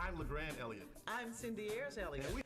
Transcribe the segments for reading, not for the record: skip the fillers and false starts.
I'm Lagrand Elliott. I'm Cindy Ayers-Elliott. And we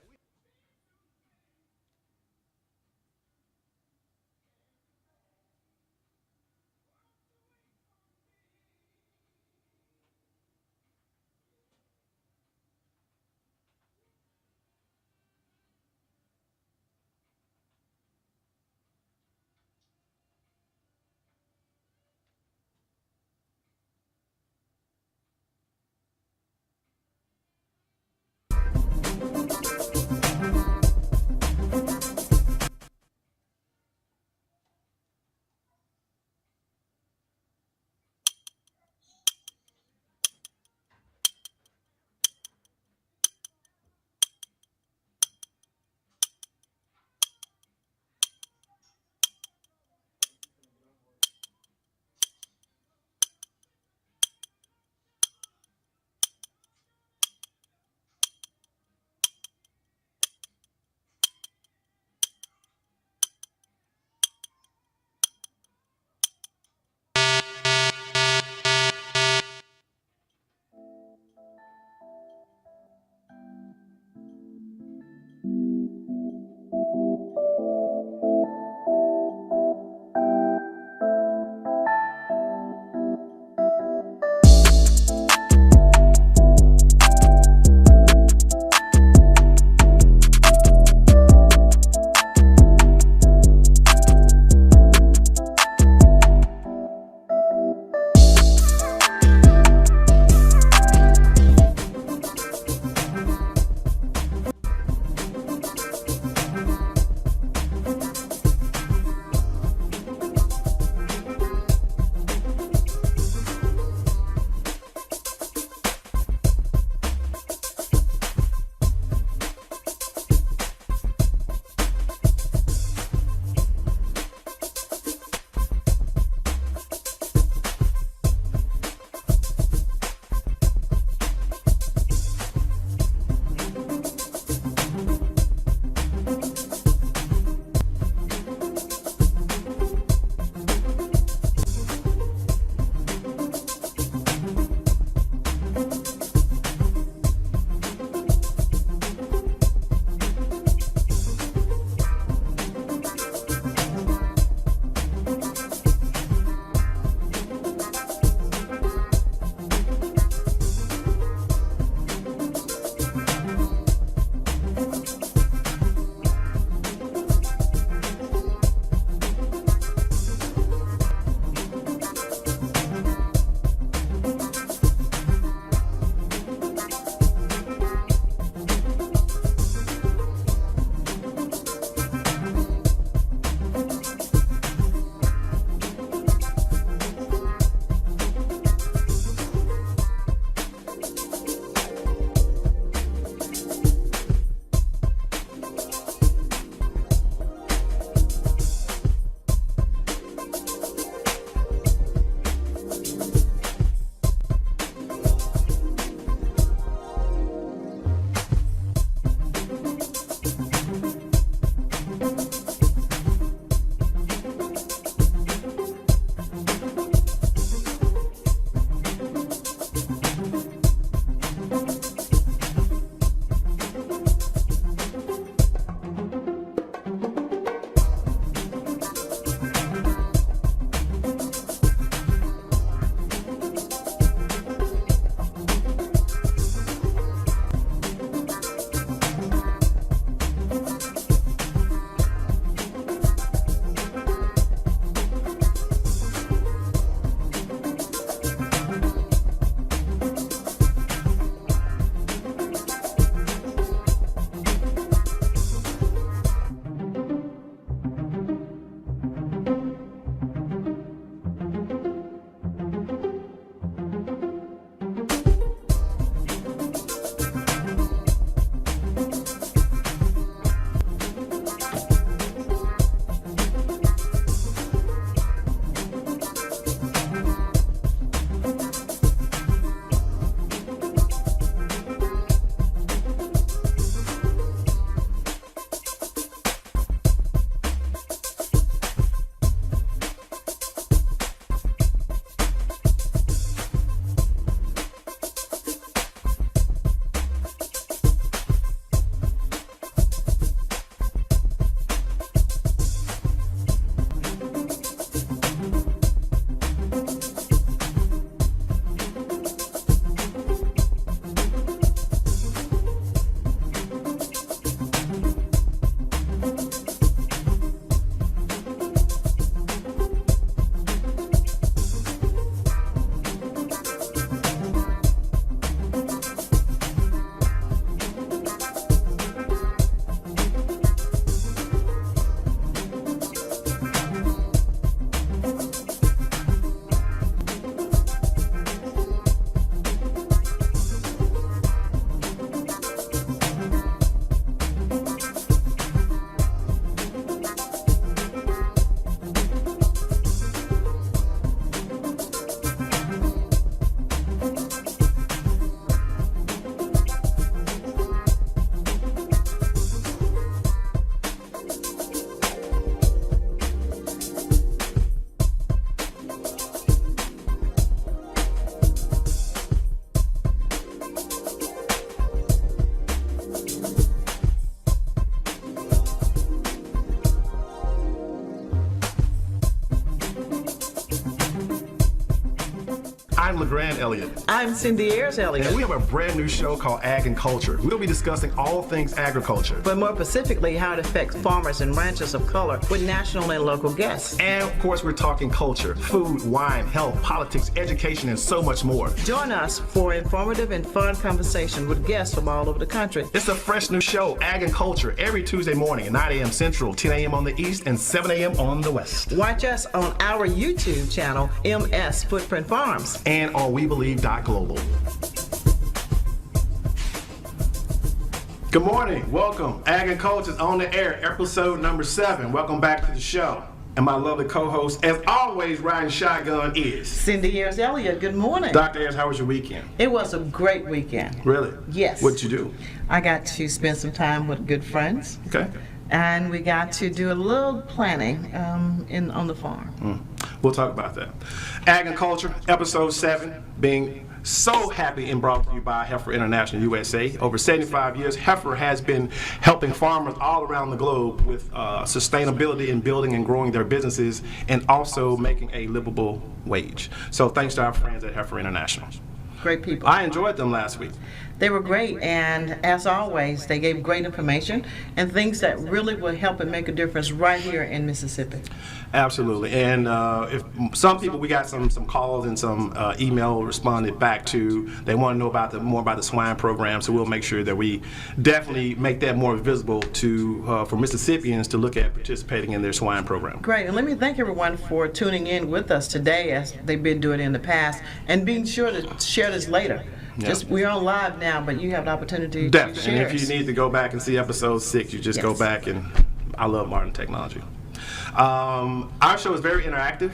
I'm Lagrand Elliott. I'm Cindy Ayers-Elliott. And we have a brand new show called Ag and Culture. We'll be discussing all things agriculture. But more specifically, how it affects farmers and ranchers of color with national and local guests. And of course, we're talking culture, food, wine, health, politics, education, and so much more. Join us for informative and fun conversation with guests from all over the country. It's a fresh new show, Ag and Culture, every Tuesday morning at 9 a.m. Central, 10 a.m. on the East, and 7 a.m. on the West. Watch us on our YouTube channel, MS Footprint Farms. And on WeBelieve.global. Good morning. Welcome. Ag and Culture is on the air, episode number 7. Welcome back to the show. And my lovely co-host, as always, riding shotgun is Cindy Ayers-Elliott. Good morning. Dr. Ayers, how was your weekend? It was a great weekend. Really? Yes. What did you do? I got to spend some time with good friends. Okay. And we got to do a little planning on the farm. We'll talk about that. Ag and Culture, episode 7, being so happy and brought to you by Heifer International USA. Over 75 years, Heifer has been helping farmers all around the globe with sustainability in building and growing their businesses and also making a livable wage. So thanks to our friends at Heifer International. Great people. I enjoyed them last week. They were great, and as always, they gave great information and things that really will help and make a difference right here in Mississippi. Absolutely, and if some people, we got some calls and some email responded back to, they want to know about more about the swine program, so we'll make sure that we definitely make that more visible to for Mississippians to look at participating in their swine program. Great, and let me thank everyone for tuning in with us today as they've been doing it in the past, and being sure to share this later. Yep. We're on live now, but you have the opportunity Definitely. to share. And if you need to go back and see episode 6, you just go back, and I love modern technology. Our show is very interactive.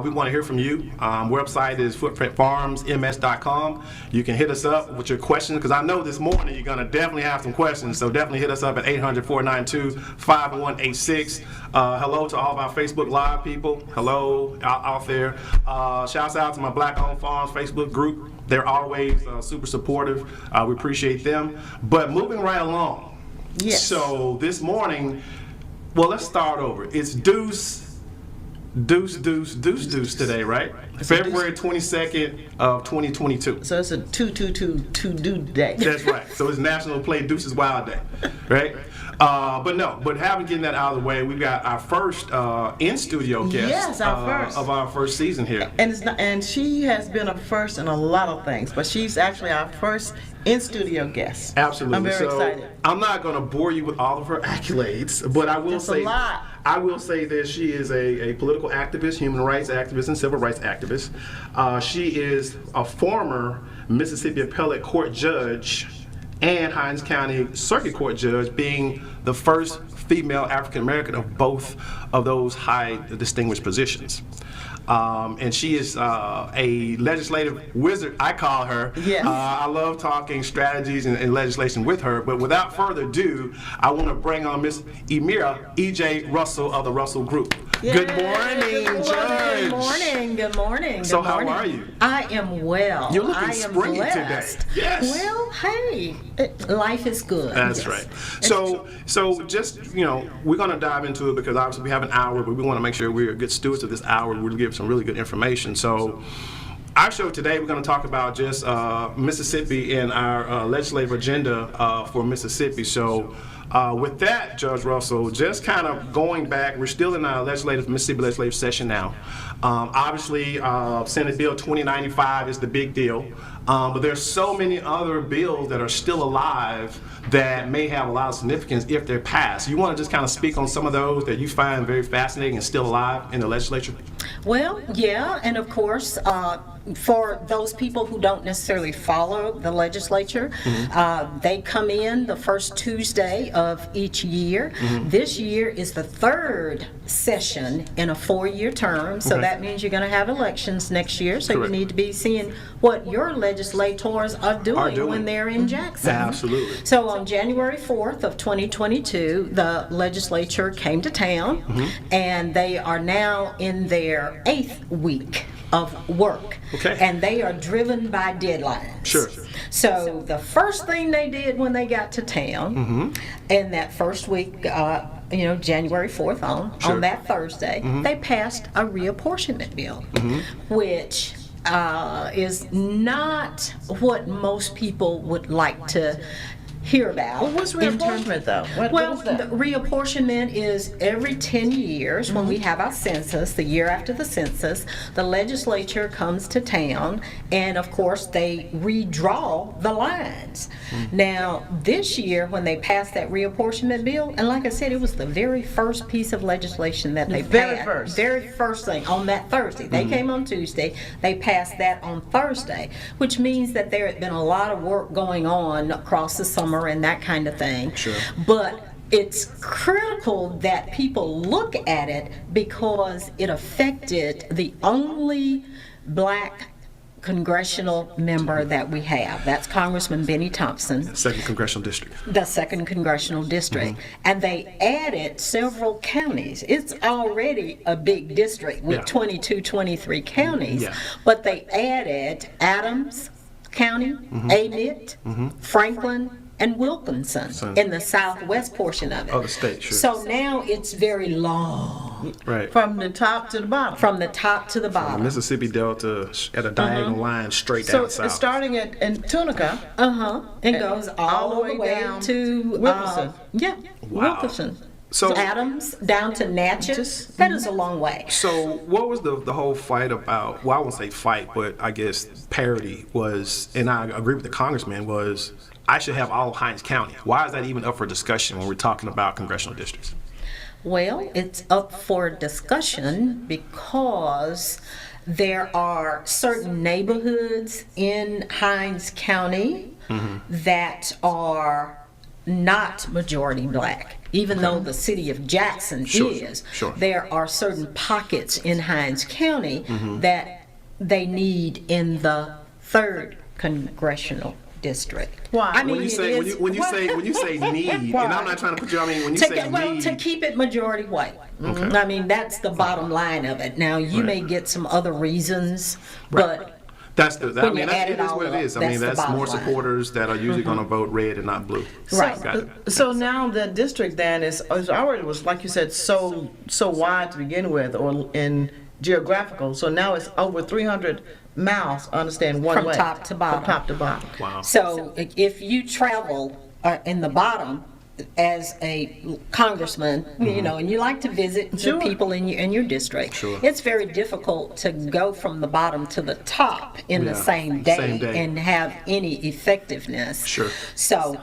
We want to hear from you. Website is footprintfarmsms.com. You can hit us up with your questions, because I know this morning you're going to definitely have some questions, so definitely hit us up at 800-492-5186. Hello to all of our Facebook Live people. Hello out there. Shouts out to my Black Owned Farms Facebook group. They're always super supportive. We appreciate them. But moving right along. Yes. So this morning, well, let's start over. It's Deuce today, right? February 22nd of 2022. So it's a 2-2-2-2-do day. That's right. So it's National Play Deuce's Wild Day, right? But having getting that out of the way, we've got our first in-studio guest. Yes, our first. Of our first season here. And she has been a first in a lot of things, but she's actually our first in-studio guest. Absolutely. I'm very excited. I'm not going to bore you with all of her accolades, but I will say a lot. I will say that she is a political activist, human rights activist, and civil rights activist. She is a former Mississippi Appellate Court judge and Hinds County Circuit Court judge, being the first female African American of both of those high distinguished positions. And she is a legislative wizard, I call her. Yes. I love talking strategies and legislation with her, but without further ado, I want to bring on Miss Emira E.J. Russell of the Russell Group. Yay. Good morning, Judge. Good morning. Good morning. So Good morning. how are you? I am well. You're looking I am springy blessed. today. Yes. Well, hey, life is good. That's Yes. right. So just, we're going to dive into it because obviously we have an hour, but we want to make sure we're good stewards of this hour. We'll give some really good information. So our show today, we're going to talk about just Mississippi and our legislative agenda for Mississippi. So with that, Judge Russell, just kind of going back, we're still in our Mississippi legislative session now. Obviously, Senate Bill 2095 is the big deal, but there's so many other bills that are still alive that may have a lot of significance if they're passed. You want to just kind of speak on some of those that you find very fascinating and still alive in the legislature? Well, yeah, and of course, for those people who don't necessarily follow the legislature, they come in the first Tuesday of each year. This year is the third session in a 4-year term, so that means you're going to have elections next year, so Correct. you need to be seeing what your legislators are doing when they're in Jackson. Absolutely. So on January 4th of 2022, the legislature came to town, and they are now in their 8th week of work. Okay. And they are driven by deadlines. Sure. So the first thing they did when they got to town, in that first week, January 4th on that Thursday, they passed a reapportionment bill, which is not what most people would like to hear about. Well, what's in terms- reapportionment, though? What Well, is that? the reapportionment is every 10 years when we have our census, the year after the census, the legislature comes to town and of course they redraw the lines. Now, this year when they passed that reapportionment bill, and like I said, it was the very first piece of legislation that they very passed. first. Very first thing on that Thursday. They came on Tuesday, they passed that on Thursday, which means that there had been a lot of work going on across the summer and that kind of thing. Sure. But it's critical that people look at it because it affected the only black congressional member that we have. That's Congressman Benny Thompson, 2nd Congressional District. the 2nd Congressional District. And they added several counties. It's already a big district with Yeah. 22, 23 counties. Yeah. But they added Adams County, Amite, Franklin, and Wilkinson in the southwest portion of it. Oh, the state, sure. So now it's very long, Right. From the top to the bottom. from the top to the The bottom. Mississippi Delta at a diagonal line straight So down south. it's starting in Tunica. It goes all the way down to Wilkinson. Yeah, Wow. Wilkinson. So- Adams down to Natchez. That is a long way. So what was the whole fight about? Well, I won't say fight, but I guess parity was, and I agree with the congressman, was I should have all of Hinds County. Why is that even up for discussion when we're talking about congressional districts? Well, it's up for discussion because there are certain neighborhoods in Hinds County that are not majority black. Even though the city of Jackson Sure, is, sure. there are certain pockets in Hinds County that they need in the 3rd congressional district. Why? I mean, When you it say is- when you say need, and I'm not trying to put you. I mean, when you say need, to keep it majority white. Okay. I mean, that's the bottom line of it. Now, you may get some other reasons, but that's the. I when mean, you that's, add it it is all what it up, is. I mean, that's the that's bottom more line. supporters that are usually going to vote red and not blue. Right. Got it. So now the district then is already was, like you said, so wide to begin with, or in geographical. So now it's over 300 miles. I understand one From way. top to bottom. From top to bottom. Wow. So if you travel in the bottom as a congressman, you know, and you like to visit Sure. the people in your district, Sure. it's very difficult to go from the bottom to the top in the Yeah. same day, Same day. and have any effectiveness. Sure. So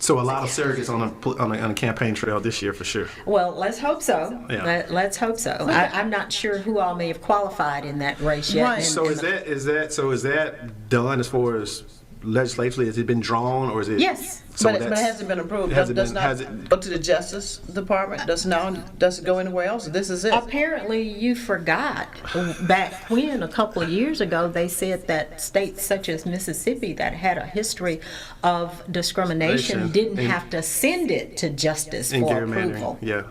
So a lot of surrogates on a campaign trail this year for sure. well, let's hope so. Yeah. Let's hope so. I'm not sure who all may have qualified in that race yet. Right. and- So and is that done as far as legislatively? Has it been drawn or is it? Yes. So But it that's- hasn't been approved. It hasn't Does been- not has it- go to the Justice Department. Does it go anywhere else? This is it. Apparently, you forgot back when, a couple of years ago, they said that states such as Mississippi that had a history of discrimination didn't In- have to send it to justice in for gerrymandering? approval. Yeah.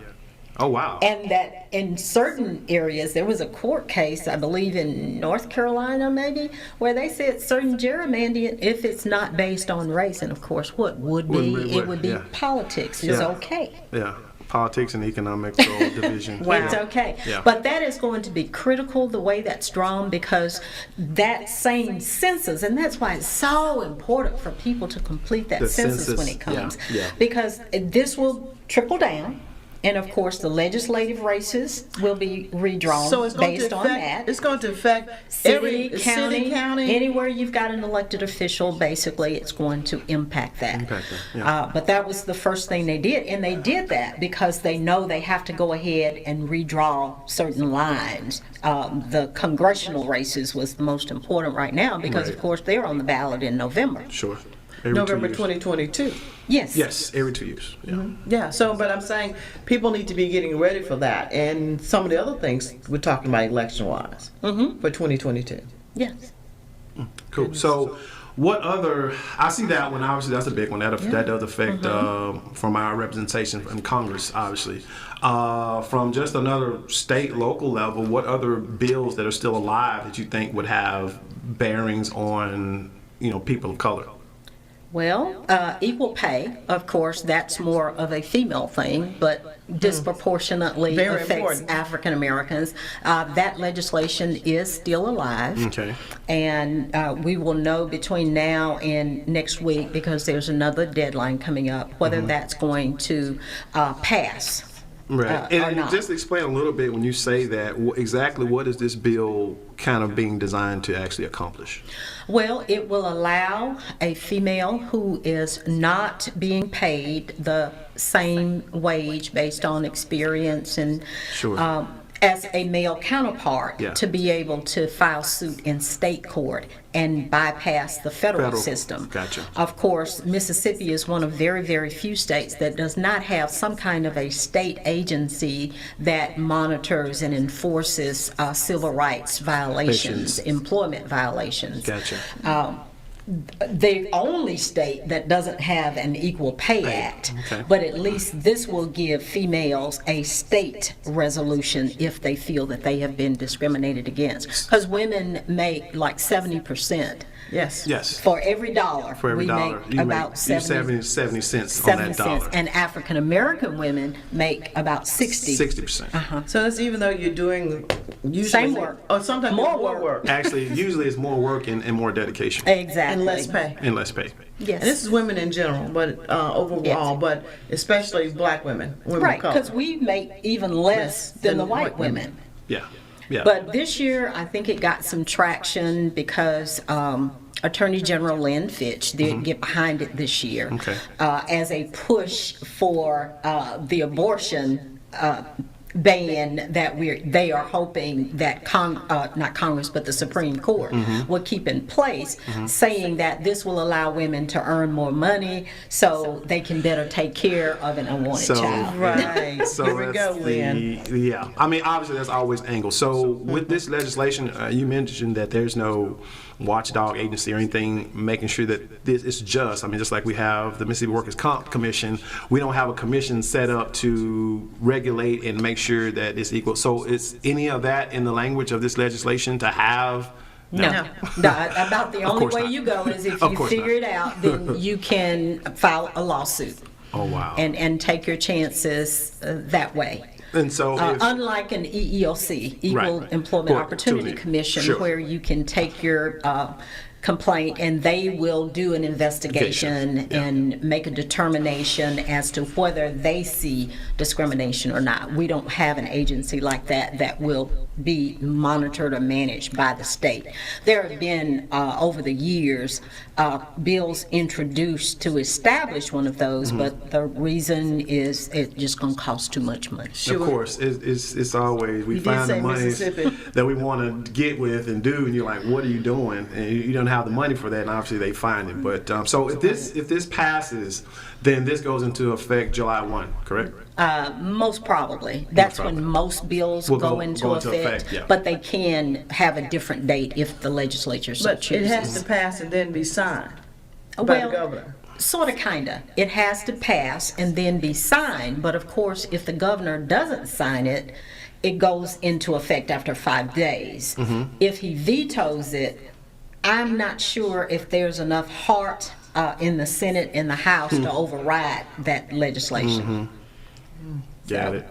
Oh wow. And that in certain areas, there was a court case, I believe in North Carolina maybe, where they said certain gerrymandering, if it's not based on race, and of course what would be, Wouldn't be it what- would be yeah. politics, is Yeah. okay. Yeah. Politics and economics or division. It's okay. Yeah. But that is going to be critical, the way that's drawn, because that same census, and that's why it's so important for people to complete that The census when census, it comes. yeah. Because this will trickle down, and of course, the legislative races will be redrawn So it's going based to on affect. that. It's going to affect City, every county, county. anywhere you've got an elected official, basically, it's going to impact that. Impact that, yeah. But that was the first thing they did, and they did that because they know they have to go ahead and redraw certain lines. The congressional races was the most important right now because, Right. of course, they're on the ballot in November. Sure. Every 2 November years. 2022. Yes. Yes, every 2 years. Yeah. Yeah. So, but I'm saying people need to be getting ready for that, and some of the other things we're talking about election-wise for 2022. Yes. Cool. So, what other? I see that one. Obviously, that's a big one. That does affect from our representation in Congress. Obviously, from just another state, local level, what other bills that are still alive that you think would have bearings on people of color? Well, equal pay, of course, that's more of a female thing, but disproportionately Very affects important. African Americans. That legislation is still alive. Okay. And we will know between now and next week, because there's another deadline coming up, whether that's going to pass. Right. Or And not. just explain a little bit when you say that, exactly what is this bill kind of being designed to actually accomplish? Well, it will allow a female who is not being paid the same wage based on experience and Sure. as a male counterpart Yeah. to be able to file suit in state court and bypass the federal Federal. system. Gotcha. Of course, Mississippi is one of very, very few states that does not have some kind of a state agency that monitors and enforces civil rights violations, employment violations. Gotcha. The only state that doesn't have an Equal Pay Act, okay. but at least this will give females a state resolution if they feel that they have been discriminated against. Because women make like 70%. Yes. Yes. For every dollar, For every we dollar, make you about make 70 70 cents on 70 that dollar. cents. And African American women make about 60. 60%. So that's even though you're doing usually Same work. or sometimes More more work. work Actually, usually it's more work and more dedication Exactly. and less pay. and less pay. Yes. And this is women in general, but overall, Yes. but especially black women, women Right, of color. because we make even less than the white women. Yeah. Yeah. But this year, I think it got some traction because Attorney General Lynn Fitch did get behind it this year Okay. as a push for the abortion ban that they are hoping that not Congress but the Supreme Court will keep in place, saying that this will allow women to earn more money so they can better take care of an unwanted So- child. Right. So Here we go, that's Lynn. yeah. I mean, obviously, there's always angles. So with this legislation, you mentioned that there's no watchdog agency or anything making sure that this is just. I mean, just like we have the Mississippi Workers' Comp Commission, we don't have a commission set up to regulate and make sure that it's equal. So is any of that in the language of this legislation to have? No. About the only course way not. you go is if Of you course figure not. it out, then you can file a lawsuit Oh, wow. and take your chances that way. And so if, Unlike an EEOC, Equal Right. Employment Well, Opportunity opportunity. Commission, Sure. where you can take your complaint and they will do an investigation Yeah. and make a determination as to whether they see discrimination or not. We don't have an agency like that that will be monitored or managed by the state. There have been, over the years, bills introduced to establish one of those, but the reason is it's just going to cost too much money. of course, it's always we You did find say the money Mississippi. that we want to get with and do, and you're like, what are you doing? And you don't have the money for that, and obviously they find it. But so if this passes, then this goes into effect July 1, correct? Most probably. That's probably. when most bills Will go go into into effect, effect, yeah. but they can have a different date if the legislature so But it chooses. has to pass and then be signed by Well, the governor. Sort of, kind of. It has to pass and then be signed, but of course, if the governor doesn't sign it, it goes into effect after 5 days. If he vetoes it, I'm not sure if there's enough heart in the Senate and the House to override that legislation. Got it.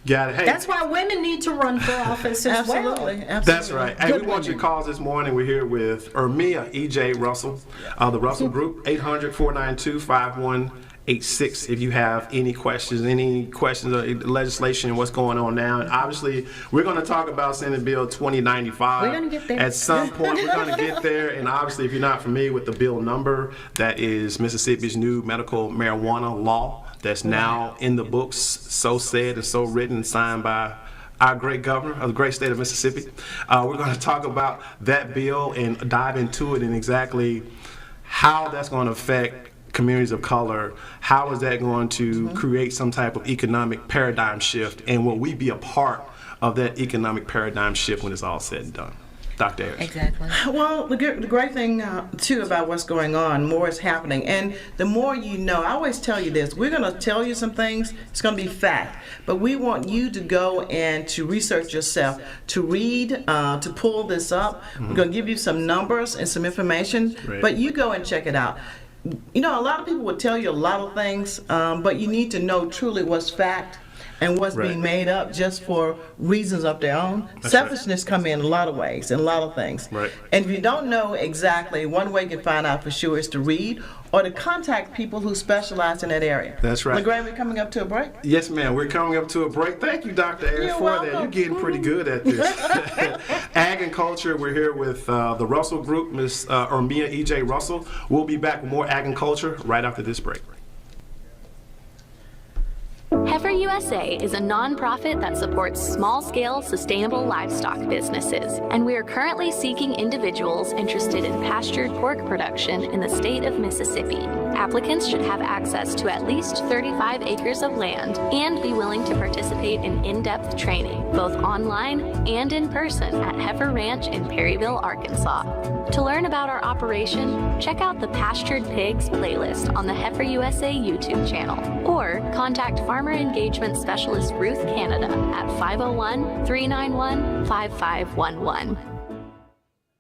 Hey, That's why women need to run for office as well. Absolutely, absolutely. that's right. Hey, Good we want your women. calls this morning. We're here with Ermia E.J. Russell, the Russell Group, 800-492-5186. If you have any questions of legislation, what's going on now. And obviously, we're going to talk about Senate Bill 2095. We're gonna get there. At some point, we're going to get there. And obviously, if you're not familiar with the bill number, that is Mississippi's new medical marijuana law that's now in the books, so said and so written, signed by our great governor of the great state of Mississippi. We're going to talk about that bill and dive into it and exactly how that's going to affect communities of color. How is that going to create some type of economic paradigm shift, and will we be a part of that economic paradigm shift when it's all said and done? Dr. Ayers. Exactly. Well, the great thing, too, about what's going on, more is happening. And the more you know, I always tell you this, we're going to tell you some things, it's going to be fact. But we want you to go and to research yourself, to read, to pull this up. We're going to give you some numbers and some information, Right. but you go and check it out. you know, a lot of people would tell you a lot of things, but you need to know truly what's fact and what's Right. being made up just for reasons of their own. That's Selfishness come in a lot of ways, in a lot of things. Right. And if you don't know exactly, one way you can find out for sure is to read or to contact people who specialize in that area. That's right. Lagrand, we're coming up to a break. Yes, ma'am. We're coming up to a break. Thank you, Dr. Ayers, You're for that. You're welcome. getting pretty good at this. Ag and Culture. We're here with the Russell Group, Miss Ermia E.J. Russell. We'll be back with more Ag and Culture right after this break. Heifer USA is a nonprofit that supports small-scale, sustainable livestock businesses, and we are currently seeking individuals interested in pastured pork production in the state of Mississippi. Applicants should have access to at least 35 acres of land and be willing to participate in in-depth training, both online and in person at Heifer Ranch in Perryville, Arkansas. To learn about our operation, check out the Pastured Pigs playlist on the Heifer USA YouTube channel, or contact Farmer Engagement Specialist Ruth Canada at 501-391-5511.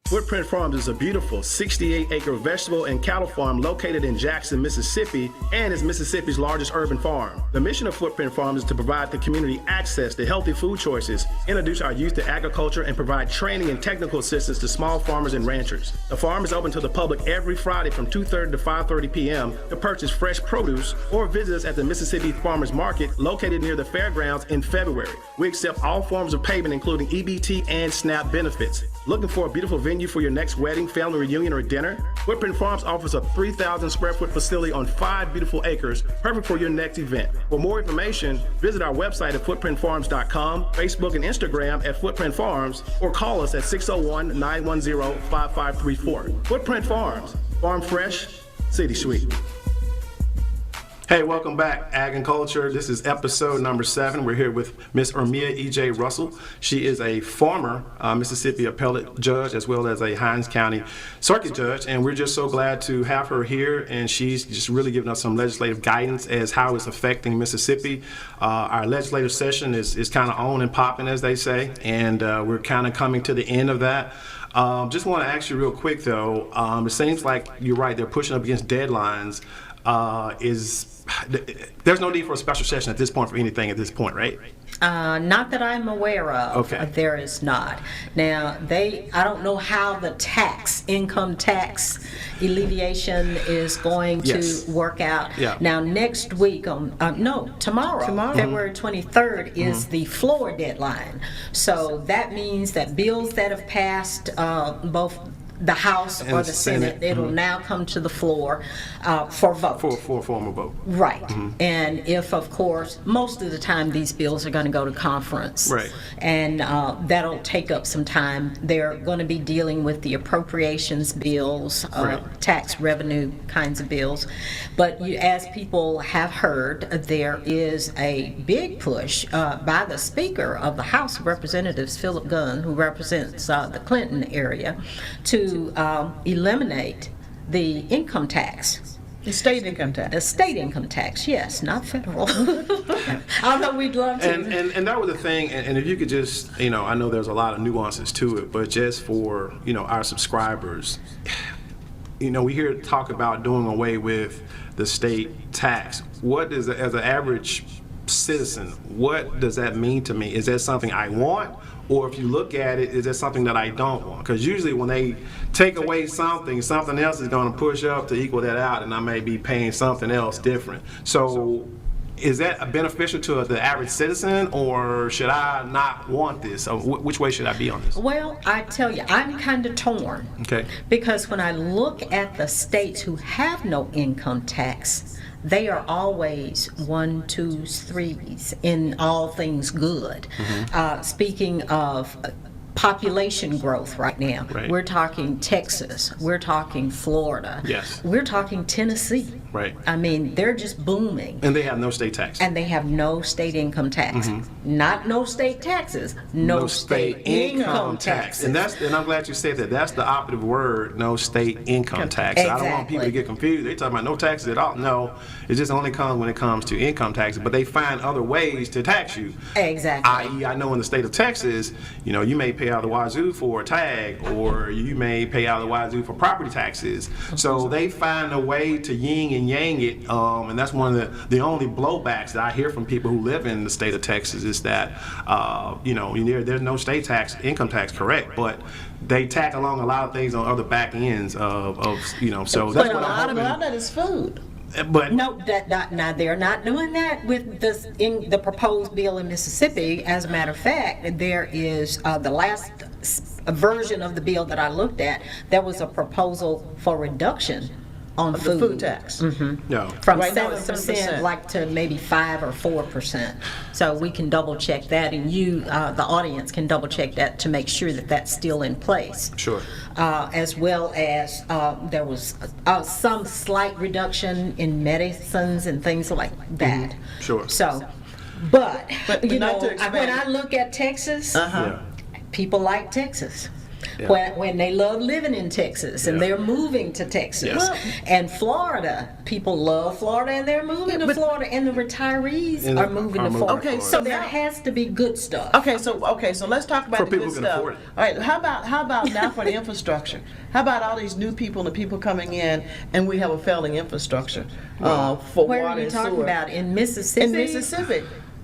Footprint Farms is a beautiful 68-acre vegetable and cattle farm located in Jackson, Mississippi, and is Mississippi's largest urban farm. The mission of Footprint Farms is to provide the community access to healthy food choices, introduce our youth to agriculture, and provide training and technical assistance to small farmers and ranchers. The farm is open to the public every Friday from 2:30 to 5:30 p.m. to purchase fresh produce or visit us at the Mississippi Farmers Market located near the fairgrounds in February. We accept all forms of payment, including EBT and SNAP benefits. Looking for a beautiful venue for your next wedding, family reunion, or dinner? Footprint Farms offers a 3,000 square foot facility on 5 beautiful acres, perfect for your next event. For more information, visit our website at footprintfarms.com, Facebook and Instagram at Footprint Farms, or call us at 601-910-5534. Footprint Farms, farm fresh, city sweet. Hey, welcome back, Ag and Culture. This is episode number 7. We're here with Miss Ermia E.J. Russell. She is a former Mississippi appellate judge as well as a Hinds County circuit judge, and we're just so glad to have her here, and she's just really giving us some legislative guidance as how it's affecting Mississippi. Our legislative session is kind of on and popping, as they say, and we're kind of coming to the end of that. Just want to ask you real quick, though. It seems like you're right. They're pushing up against deadlines. There's no need for a special session at this point for anything at this point, right? Not that I'm aware of. Okay. There is not. Now, I don't know how the income tax alleviation is going Yes. to work out. Yeah. Now, next week, tomorrow, February 23rd, is the floor deadline. So that means that bills that have passed both the House And or the Senate, it'll now come to the floor for vote. For a formal vote. Right. And if, of course, most of the time these bills are going to go to conference. Right. And that'll take up some time. They're going to be dealing with the appropriations bills, Right. tax revenue kinds of bills. But as people have heard, there is a big push by the Speaker of the House of Representatives, Philip Gunn, who represents the Clinton area, to eliminate the income tax. The state income tax. The state income tax, yes, not federal. Although we'd love to. And that was the thing, and if you could just, I know there's a lot of nuances to it, but just for, our subscribers, we hear talk about doing away with the state tax. What does, as an average citizen, what does that mean to me? Is that something I want? Or if you look at it, is that something that I don't want? Because usually when they take away something else is going to push up to equal that out, and I may be paying something else different. So is that beneficial to the average citizen, or should I not want this? Or which way should I be on this? Well, I tell you, I'm kind of torn. Okay. Because when I look at the states who have no income tax, they are always 1, 2, 3s in all things good. Speaking of population growth right now, Right. we're talking Texas, we're talking Florida, Yes. we're talking Tennessee. Right. I mean, they're just booming. And they have no state tax. And they have no state income tax. Not no state taxes, no state income taxes. And I'm glad you said that. That's the operative word, no state income tax. I don't want people to get confused. They talking about no taxes at all. No, it just only comes when it comes to income taxes. But they find other ways to tax you. Exactly. I.e., I know in the state of Texas, you may pay out the wazoo for a tag, or you may pay out the wazoo for property taxes. So they find a way to yin and yang it, and that's one of the only blowbacks that I hear from people who live in the state of Texas is that there's no state tax, income tax, correct, but they tack along a lot of things on other back ends of so that's But what a lot I'm of hoping. that is food. But No, they're not doing that with this in the proposed bill in Mississippi. As a matter of fact, there is the last version of the bill that I looked at. There was a proposal for reduction on The food. food tax. no. From Right now 7% it's 7%. like to maybe 5 or 4%. So we can double check that, and you, the audience, can double check that to make sure that that's still in place. Sure. As well as there was some slight reduction in medicines and things like that. Sure. So, but But you not know, to expand. when I look at Texas, Yeah. people like Texas. Yeah. When they love living in Texas and Yeah. they're moving to Texas. Yes. And Florida, people love Florida and they're moving to Florida, and the retirees And are moving to Florida. Okay, So so there now- has to be good stuff. Okay, so let's talk about For the people good who can stuff. afford it. All right, how about now for the infrastructure? How about all these new people and the people coming in, and we have a failing infrastructure for Where water are you and talking sewer? about? In Mississippi? In Mississippi.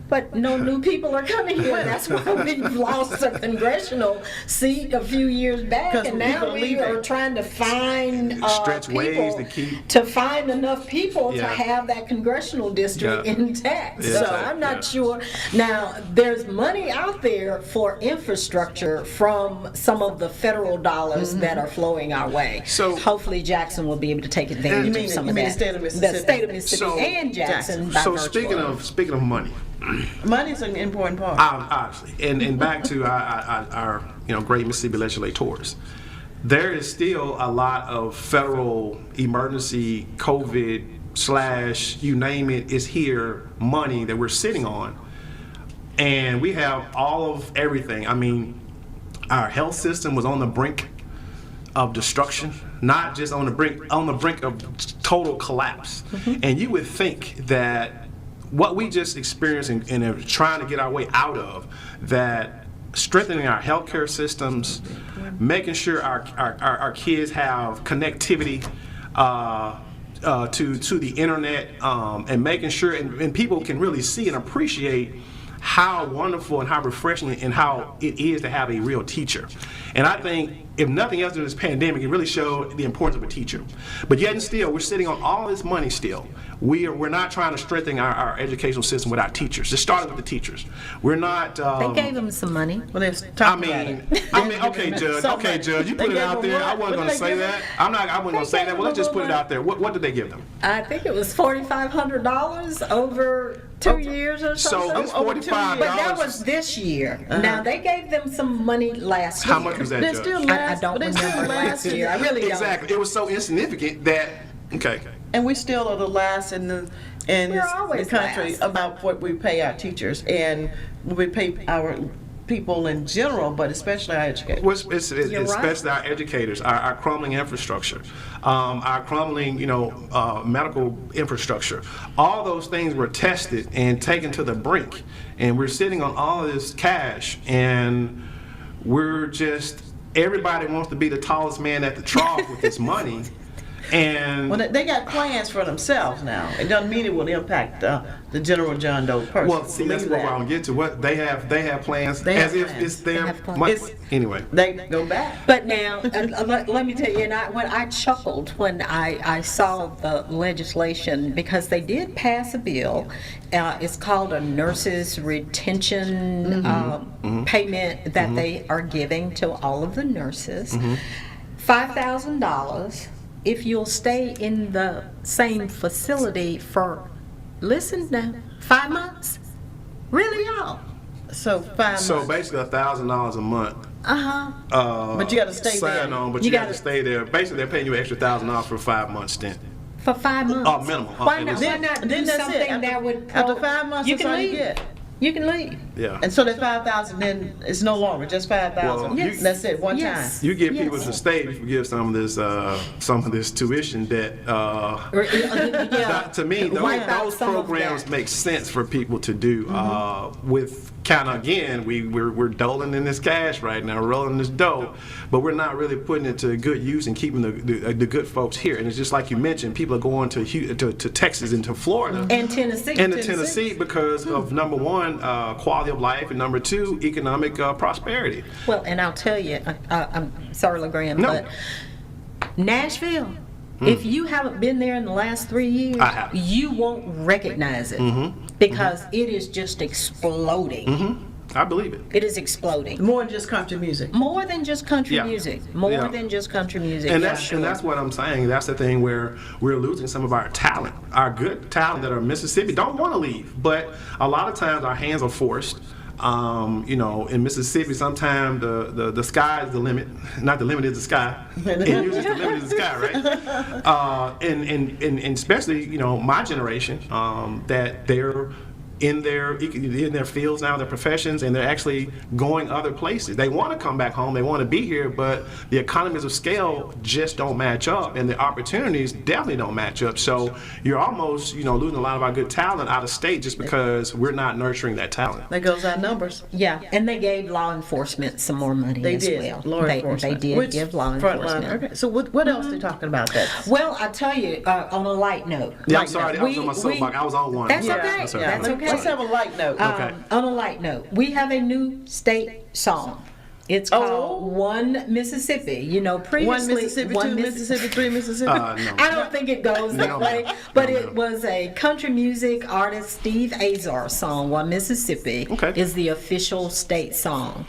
But no new people are coming here. That's why we've lost a congressional seat a few years back, 'Cause and people now are we leaving. are trying to find Stretch ways people to keep- to find enough people to Yeah. have that congressional district Yeah. intact. Yeah, So exactly, I'm not yeah. sure. Now there's money out there for infrastructure from some of the federal dollars that are flowing our way. So- hopefully Jackson will be able to take advantage mean- of some you of mean that. the state of Mississippi? The state of Mississippi So- and Jackson. by So virtue speaking of money, Money's an important part. obviously, and back to our great Mississippi legislators, there is still a lot of federal emergency COVID / you name it is here money that we're sitting on, and we have all of everything. I mean, our health system was on the brink of destruction, not just on the brink of total collapse. And you would think that what we just experienced and are trying to get our way out of, that strengthening our healthcare systems, making sure our kids have connectivity to the internet, and making sure and people can really see and appreciate how wonderful and how refreshing and how it is to have a real teacher. And I think, if nothing else in this pandemic, it really showed the importance of a teacher. But yet and still, we're sitting on all this money still. We're not trying to strengthen our educational system with our teachers. It started with the teachers. We're not... They gave them some money. Well, let's I talk about mean, it. okay, Judge, you put it out there. I wasn't going to say that. I wasn't going to say that. Well, let's just put it out there. What did they give them? I think it was $4,500 over 2 years or So something. this over 2 years. $45. But that was this year. Now they gave them some money last year. How much was that, They're Judge? still I last, don't but they still remember last year. I really don't. Exactly. It was so insignificant that, okay. And we still are the last in the always country last. about what we pay our teachers, and we pay our people in general, but especially our educators. It's You're right. especially our educators, our crumbling infrastructure, our crumbling, medical infrastructure. All those things were tested and taken to the brink, and we're sitting on all of this cash, and everybody wants to be the tallest man at the trough with this money. And Well, they got plans for themselves now. It doesn't mean it will impact the general John Doe person. well, see, that's Believe what I that. want to get to. What they have plans They as have if plans. it's their have plans. money. It's- Anyway. They go back. But now, let me tell you, when I chuckled when I saw the legislation, because they did pass a bill. It's called a nurses retention payment that they are giving to all of the nurses. $5,000 if you'll stay in the same facility for, listen now, 5 months. Really, y'all? So 5 So months. basically $1,000 a month. But you got to stay sign there. on, but You you got to gotta- stay there. Basically, they're paying you an extra $1,000 for a 5-month stint. For 5 months. Minimum. Why At not? least. Why not do Then that's it. something that would? After 5 months, you that's can all you leave. get. You can leave. Yeah. And so that 5,000 then it's no longer just 5,000. Well, Yes. That's it, one Yes. time. You get people Yes. to stay if you give some of this tuition debt. Yeah. To me, Wipe out those some of programs that. make sense for people to do. With kind of again, we're doling in this cash right now, rolling this dough, but we're not really putting it to good use and keeping the good folks here. And it's just like you mentioned, people are going to Texas and to Florida And Tennessee. and to Tennessee because of number one, quality of life, and number two, economic prosperity. Well, and I'll tell you, I'm sorry, Lagrand, No. but Nashville, if you haven't been there in the last 3 years, I haven't. you won't recognize it because it is just exploding. I believe it. It is exploding. More than just country music. More than just country Yeah. music. More Yeah. than just country music. And for that's sure. and that's what I'm saying. That's the thing where we're losing some of our talent, our good talent that are in Mississippi don't want to leave, but a lot of times our hands are forced. In Mississippi, sometimes the sky is the limit. Not the limit is the sky. And usually the limit is the sky, right? And especially my generation, that they're in their fields now, their professions, and they're actually going other places. They want to come back home, they want to be here, but the economies of scale just don't match up, and the opportunities definitely don't match up. So you're almost, losing a lot of our good talent out of state just because we're not nurturing that talent. There goes our numbers. Yeah, and they gave law enforcement some more money They as did. well. Law enforcement. They did Which give law front line- enforcement. Okay. So what else are they talking about that? Well, I tell you, on a light note. Yeah, I'm light sorry, note, I was on my soapbox. I was on one. That's Yeah. okay. That's all right. That's okay. Let's have a light note. Okay. On a light note, we have a new state song. It's called One Mississippi. Previously One Mississippi, two Mississippi, three Mississippi. No. I don't think it goes that No, way, no. but No, it was a country music artist, Steve Azar song. One Mississippi Okay. is the official state song.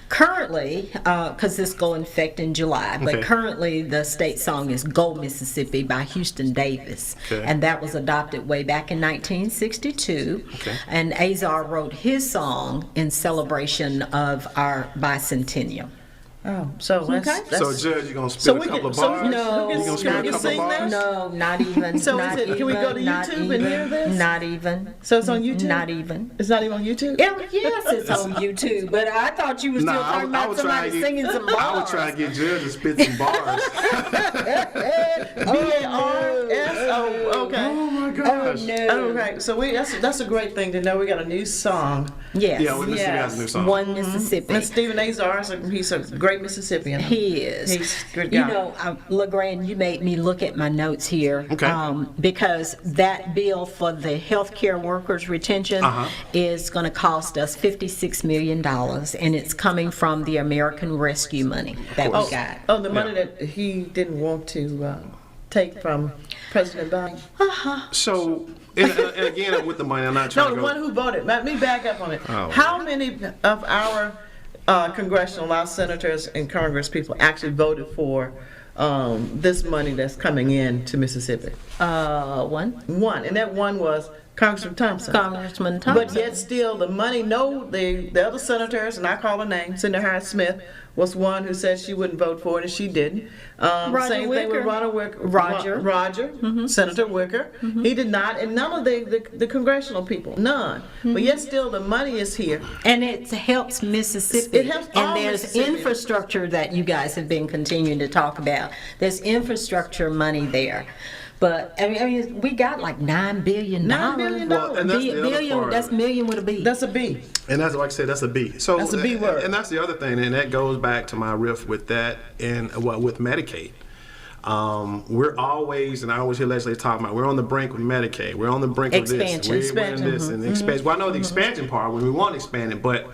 Currently, because this go in effect in July, but Okay. currently the state song is Go Mississippi by Houston Davis. Okay. And that was adopted way back in 1962. Okay. And Azar wrote his song in celebration of our bicentennial. Oh, so Okay. So, Judge, you're going to So spit we a couple can- of so bars? we- No, You gonna spit not a couple of sing bars? that? No, not even. So not is it- can we go to even, not YouTube and even, hear this? Not even. So it's on YouTube? Not even. It's not even on YouTube? Yes, it's on YouTube. But I thought you were still Nah, talking about was trying somebody to get- singing some bars. I was trying to get Judge to spit some bars. B-A-R-S-O, okay. Oh my Oh gosh. no. Okay, so that's a great thing to know. We got a new song. Yes. Yeah, Mississippi Yes. has a new song. One Mississippi. And Stephen Azar, he's a great Mississippian. He is. He's a good guy. Lagrand, you made me look at my notes here. Okay. Because that bill for the healthcare workers retention is going to cost us $56 million, and it's coming from the American Rescue money that we got. Oh, the money that he didn't want to take from President Biden. So, and again, with the money, I'm not trying No, to the go. one who voted. Let me back up on it. Oh, How many of our our senators and Congress people actually voted for this money that's coming in to Mississippi? One. One, and that one was Congressman Thompson. Congressman Thompson. But yet still, the money, the other senators, and I call her name, Senator Harris Smith, was one who said she wouldn't vote for it, and she didn't. Same thing with Roger, Senator Wicker. He did not, and none of the congressional people, none. But yet still, the money is here. And it helps Mississippi. It helps all and there's Mississippi. Infrastructure that you guys have been continuing to talk about. There's infrastructure money there. But I mean, we got like $9 billion. $9 billion. Well, and that's the other billion. part. That's million with a B. That's a B. And that's like I said, that's a B. So That's a B word. And that's the other thing, and that goes back to my riff with that and with Medicaid. We're always, and I always hear legislators talking about, we're on the brink with Medicaid. We're on the brink of this. Expansion. We're in this and the expansion. Well, I know the expansion part when we want to expand it, but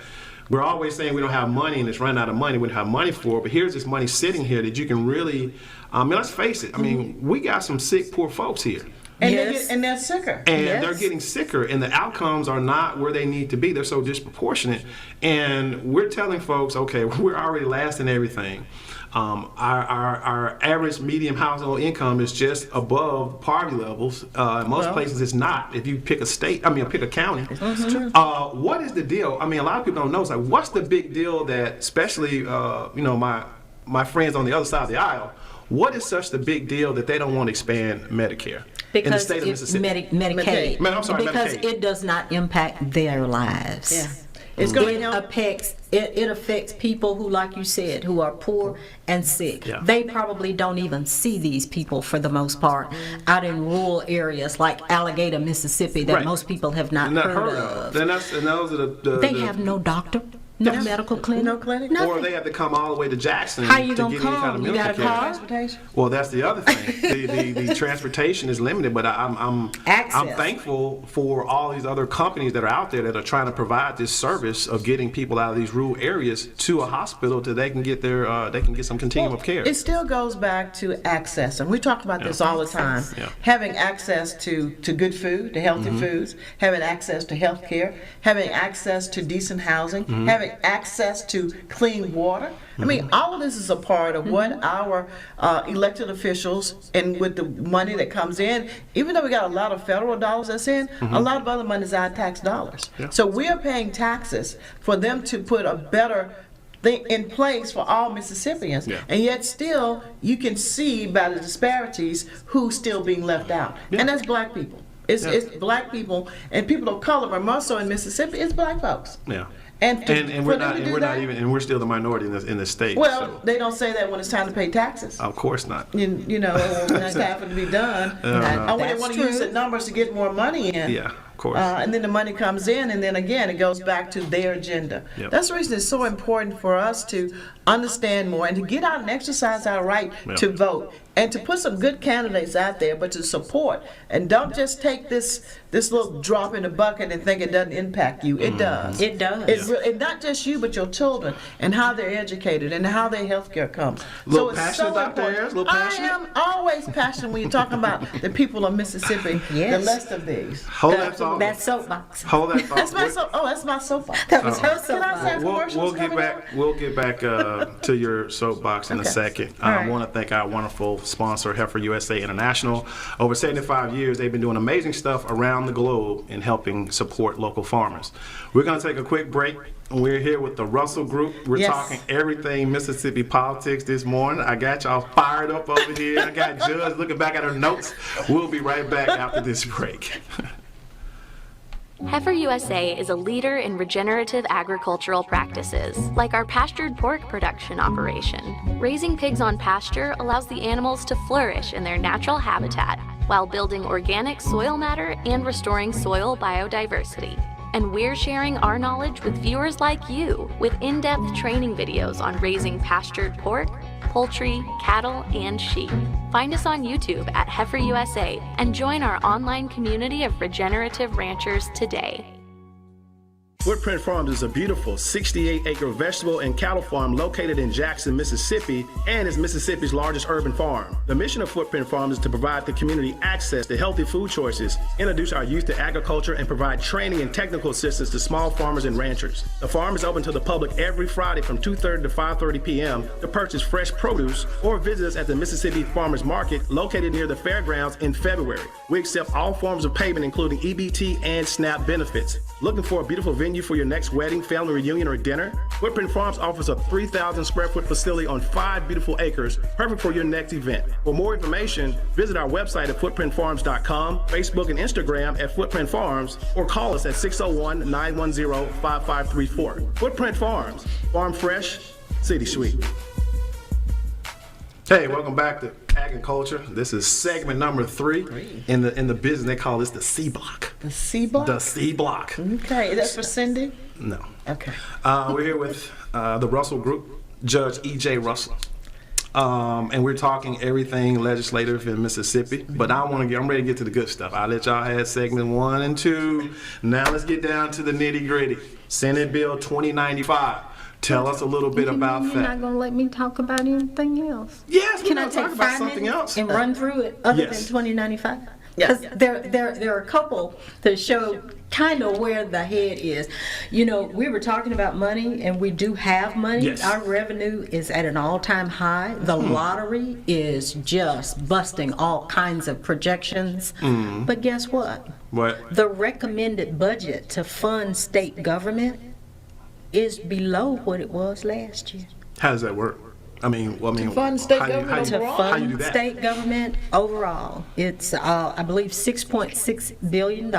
we're always saying we don't have money and it's running out of money. We don't have money for it. But here's this money sitting here that you can really, let's face it. I mean, we got some sick, poor folks here. And, Yes. they're sicker. And Yes. they're getting sicker, and the outcomes are not where they need to be. They're so disproportionate. And we're telling folks, okay, we're already last in everything. Our average median household income is just above poverty levels. In most places, it's not. If you pick a state, pick a county. What is the deal? I mean, a lot of people don't know. It's like, what's the big deal that, especially, my friends on the other side of the aisle, what is such the big deal that they don't want to expand Medicare? because in the state of Mississippi. Medicaid. I'm sorry, because Medicaid. it does not impact their lives. Yeah. It's going to help. It affects people who, like you said, who are poor and sick. Yeah. They probably don't even see these people for the most part out in rural areas like Alligator, Mississippi, that Right. most people have not Not heard of. And those are They have no doctor, no medical clinic, No clinic? nothing. Or they have to come all the way to Jackson How you to gonna get any kind come? of You medical got a care. car? Transportation? Well, that's the other thing. the transportation is limited, but I'm Access. thankful for all these other companies that are out there that are trying to provide this service of getting people out of these rural areas to a hospital so they can get some continuum of care. It still goes back to access, and we talk about this all the time. Yeah. Having access to good food, to healthy foods, having access to health care, having access to decent housing, having access to clean water. I mean, all of this is a part of what our elected officials, and with the money that comes in, even though we got a lot of federal dollars that's in, a lot of other money is our tax dollars. Yeah. So we are paying taxes for them to put a better thing in place for all Mississippians. Yeah. And yet still, you can see by the disparities who's still being left out. Yeah. And that's black people. It's black people and people of color, but more so in Mississippi, it's black folks. Yeah. And we're we're still the minority in the state. Well, so. they don't say that when it's time to pay taxes. Of course not. You know, when it's time to be done. Or when they want to use the numbers to get more money in. Yeah, of course. And then the money comes in, and then again, it goes back to their agenda. Yep. That's the reason it's so important for us to understand more and to get out and exercise our right Yep. to vote and to put some good candidates out there, but to support. And don't just take this little drop in the bucket and think it doesn't impact you. It does. It does. It not just you, but your children and how they're educated and how their health care comes. Little it's passionate, Dr. Ayers? Little passionate? I am always passionate when you're talking about the people of Mississippi, Yes. the rest of these. Hold that thought. That soapbox. Hold that thought. That's my soapbox. That was her Can I soapbox. say commercials We'll get coming back. up? We'll get back to your soapbox in a Okay. second. All I right. want to thank our wonderful sponsor, Heifer USA International. Over 75 years, they've been doing amazing stuff around the globe in helping support local farmers. We're going to take a quick break. We're here with the Russell Group. We're Yes. talking everything Mississippi politics this morning. I got y'all fired up over here. I got Judge looking back at her notes. We'll be right back after this break. Heifer USA is a leader in regenerative agricultural practices, like our pastured pork production operation. Raising pigs on pasture allows the animals to flourish in their natural habitat while building organic soil matter and restoring soil biodiversity. And we're sharing our knowledge with viewers like you with in-depth training videos on raising pastured pork, poultry, cattle, and sheep. Find us on YouTube at Heifer USA and join our online community of regenerative ranchers today. Footprint Farms is a beautiful 68-acre vegetable and cattle farm located in Jackson, Mississippi, and is Mississippi's largest urban farm. The mission of Footprint Farms is to provide the community access to healthy food choices, introduce our youth to agriculture, and provide training and technical assistance to small farmers and ranchers. The farm is open to the public every Friday from 2:30 to 5:30 p.m. to purchase fresh produce or visit us at the Mississippi Farmers Market located near the fairgrounds in February. We accept all forms of payment, including EBT and SNAP benefits. Looking for a beautiful venue for your next wedding, family reunion, or dinner? Footprint Farms offers a 3,000 square foot facility on 5 beautiful acres, perfect for your next event. For more information, visit our website at footprintfarms.com, Facebook and Instagram at Footprint Farms, or call us at 601-910-5534. Footprint Farms, farm fresh, city sweet. Hey, welcome back to Ag and Culture. This is segment number 3. In the business, they call this the C block. The C block? The C block. Okay, that's for Cindy? No. Okay. We're here with the Russell Group, Judge E.J. Russell. And we're talking everything legislative in Mississippi. But I'm ready to get to the good stuff. I'll let y'all have segment 1 and 2. Now let's get down to the nitty gritty. Senate Bill 2095. Tell us a little bit about You're not that. going to let me talk about anything else? Yes, we're Can I going to take talk about 5 something minutes else. and run through it other Yes. than 2095? Yes. Because there are a couple that show kind of where the head is. You know, we were talking about money, and we do have money. Yes. Our revenue is at an all-time high. The lottery is just busting all kinds of projections. But guess what? What? The recommended budget to fund state government is below what it was last year. How does that work? fund state how you- government To overall? how you do fund that? state government overall, it's, I believe, $6.6 billion